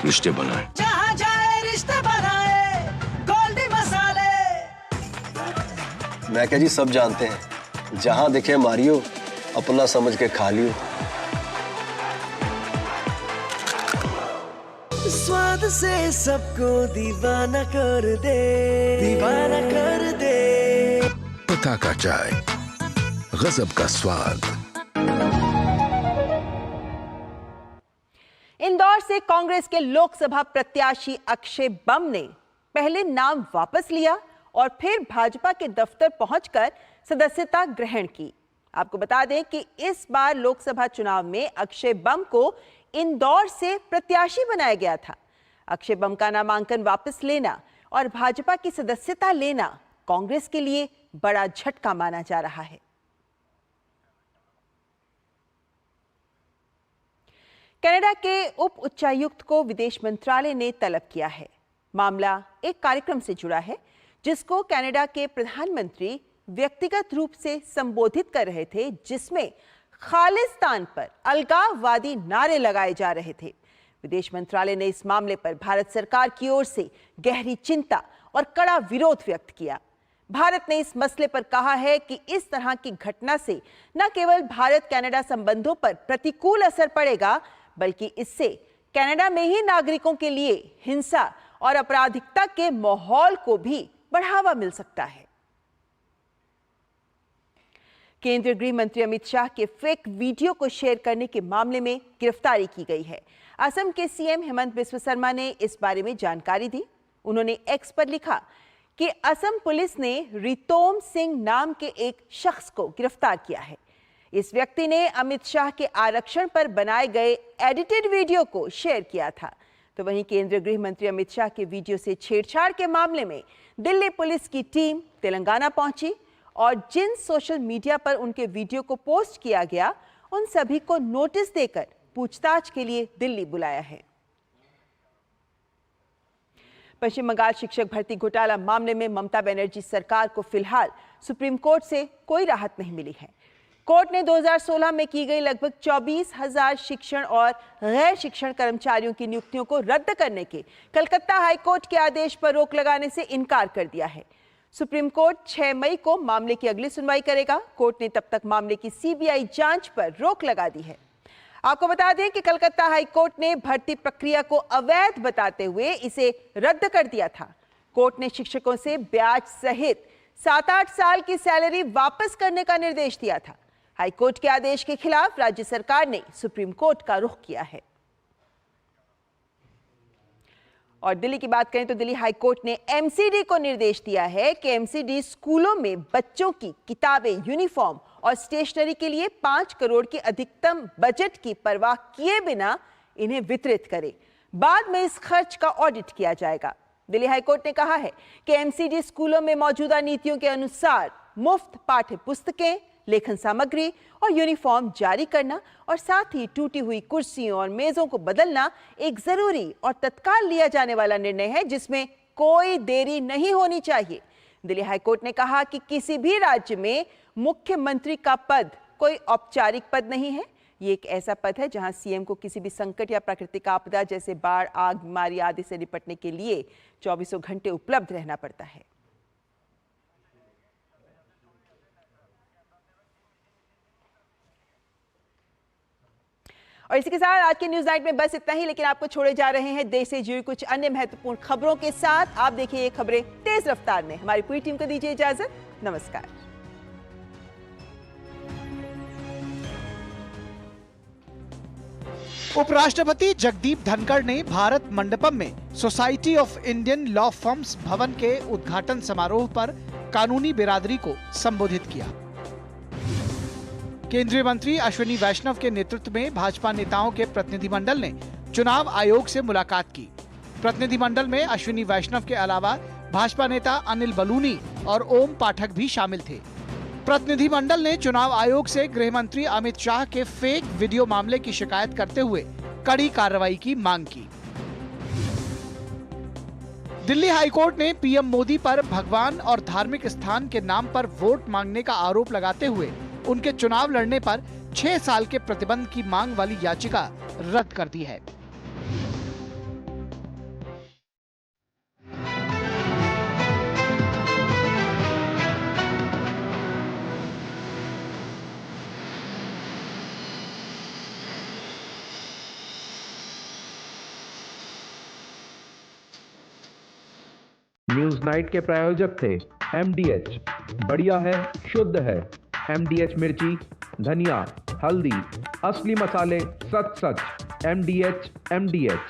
रिश्ते बनाए, जहाँ जाए रिश्ते बनाए, गोल्डी मसाले। मैं क्या जी, सब जानते हैं, जहाँ दिखे मारियो, अपना समझ के खा लियो। स्वाद से सबको दीवाना कर दे, दीवाना कर दे। पता का चाय, गजब का स्वाद। इंदौर से कांग्रेस के लोकसभा प्रत्याशी अक्षय बम ने पहले नाम वापस लिया और फिर भाजपा के दफ्तर पहुंचकर सदस्यता ग्रहण की। आपको बता दें कि इस बार लोकसभा चुनाव में अक्षय बम को इंदौर से प्रत्याशी बनाया गया था। अक्षय बम का नामांकन वापस लेना और भाजपा की सदस्यता लेना कांग्रेस के लिए बड़ा झटका माना जा रहा है। कनाडा के उप उच्चायुक्त को विदेश मंत्रालय ने तलब किया है। मामला एक कार्यक्रम से जुड़ा है जिसको कनाडा के प्रधानमंत्री व्यक्तिगत रूप से संबोधित कर रहे थे, जिसमें खालिस्तान पर अलगाववादी नारे लगाए जा रहे थे। विदेश मंत्रालय ने इस मामले पर भारत सरकार की ओर से गहरी चिंता और कड़ा विरोध व्यक्त किया। भारत ने इस मसले पर कहा है कि इस तरह की घटना से न केवल भारत कनाडा संबंधों पर प्रतिकूल असर पड़ेगा, बल्कि इससे कनाडा में ही नागरिकों के लिए हिंसा और आपराधिकता के माहौल को भी बढ़ावा मिल सकता है। केंद्रीय गृह मंत्री अमित शाह के फेक वीडियो को शेयर करने के मामले में गिरफ्तारी की गई है। असम के सीएम हेमंत बिस्वा शर्मा ने इस बारे में जानकारी दी। उन्होंने एक्स पर लिखा कि असम पुलिस ने रितोम सिंह नाम के एक शख्स को गिरफ्तार किया है। इस व्यक्ति ने अमित शाह के आरक्षण पर बनाए गए एडिटेड वीडियो को शेयर किया था। तो वहीं केंद्रीय गृह मंत्री अमित शाह के वीडियो से छेड़छाड़ के मामले में दिल्ली पुलिस की टीम तेलंगाना पहुंची और जिन सोशल मीडिया पर उनके वीडियो को पोस्ट किया गया उन सभी को नोटिस देकर पूछताछ के लिए दिल्ली बुलाया है। पश्चिम बंगाल शिक्षक भर्ती घोटाला मामले में ममता बनर्जी सरकार को फिलहाल सुप्रीम कोर्ट से कोई राहत नहीं मिली है। कोर्ट ने 2016 में की गई लगभग 24,000 शिक्षण और गैर शिक्षण कर्मचारियों की नियुक्तियों को रद्द करने के कलकत्ता हाईकोर्ट के आदेश पर रोक लगाने से इनकार कर दिया है। सुप्रीम कोर्ट 6 मई को मामले की अगली सुनवाई करेगा। कोर्ट ने तब तक मामले की सीबीआई जांच पर रोक लगा दी है। आपको बता दें कि कलकत्ता हाईकोर्ट ने भर्ती प्रक्रिया को अवैध बताते हुए इसे रद्द कर दिया था। कोर्ट ने शिक्षकों से ब्याज सहित 7-8 साल की सैलरी वापस करने का निर्देश दिया था। हाईकोर्ट के आदेश के खिलाफ राज्य सरकार ने सुप्रीम कोर्ट का रुख किया है। और दिल्ली की बात करें तो दिल्ली हाईकोर्ट ने एमसीडी को निर्देश दिया है कि एमसीडी स्कूलों में बच्चों की किताबें, यूनिफॉर्म और स्टेशनरी के लिए 5 करोड़ के अधिकतम बजट की परवाह किए बिना इन्हें वितरित करे। बाद में इस खर्च का ऑडिट किया जाएगा। दिल्ली हाईकोर्ट ने कहा है कि एमसीडी स्कूलों में मौजूदा नीतियों के अनुसार मुफ्त पाठ्य पुस्तकें, लेखन सामग्री और यूनिफॉर्म जारी करना और साथ ही टूटी हुई कुर्सियों और मेजों को बदलना एक जरूरी और तत्काल लिया जाने वाला निर्णय है जिसमें कोई देरी नहीं होनी चाहिए। दिल्ली हाईकोर्ट ने कहा कि किसी भी राज्य में मुख्यमंत्री का पद कोई औपचारिक पद नहीं है। ये एक ऐसा पद है जहां सीएम को किसी भी संकट या प्राकृतिक आपदा जैसे बाढ़, आग, बीमारी आदि से निपटने के लिए 24 घंटे उपलब्ध रहना पड़ता है। और इसी के साथ आज के न्यूज नाइट में बस इतना ही, लेकिन आपको छोड़े जा रहे हैं देश से जुड़ी कुछ अन्य महत्वपूर्ण खबरों के साथ। आप देखिए ये खबरें तेज रफ्तार में। हमारी पूरी टीम को दीजिए इजाजत। नमस्कार। उपराष्ट्रपति जगदीप धनखड़ ने भारत मंडपम में society of Indian law firms भवन के उद्घाटन समारोह पर कानूनी बिरादरी को संबोधित किया। केंद्रीय मंत्री अश्विनी वैष्णव के नेतृत्व में भाजपा नेताओं के प्रतिनिधिमंडल ने चुनाव आयोग से मुलाकात की। प्रतिनिधिमंडल में अश्विनी वैष्णव के अलावा भाजपा नेता अनिल बलूनी और ओम पाठक भी शामिल थे। प्रतिनिधिमंडल ने चुनाव आयोग से गृह मंत्री अमित शाह के फेक वीडियो मामले की शिकायत करते हुए कड़ी कार्रवाई की मांग की। दिल्ली हाईकोर्ट ने पीएम मोदी पर भगवान और धार्मिक स्थान के नाम पर वोट मांगने का आरोप लगाते हुए उनके चुनाव लड़ने पर 6 साल के प्रतिबंध की मांग वाली याचिका रद्द कर दी है। न्यूज नाइट के प्रायोजक थे MDH, बढ़िया है, शुद्ध है। MDH मिर्ची, धनिया, हल्दी, असली मसाले, सच। MDH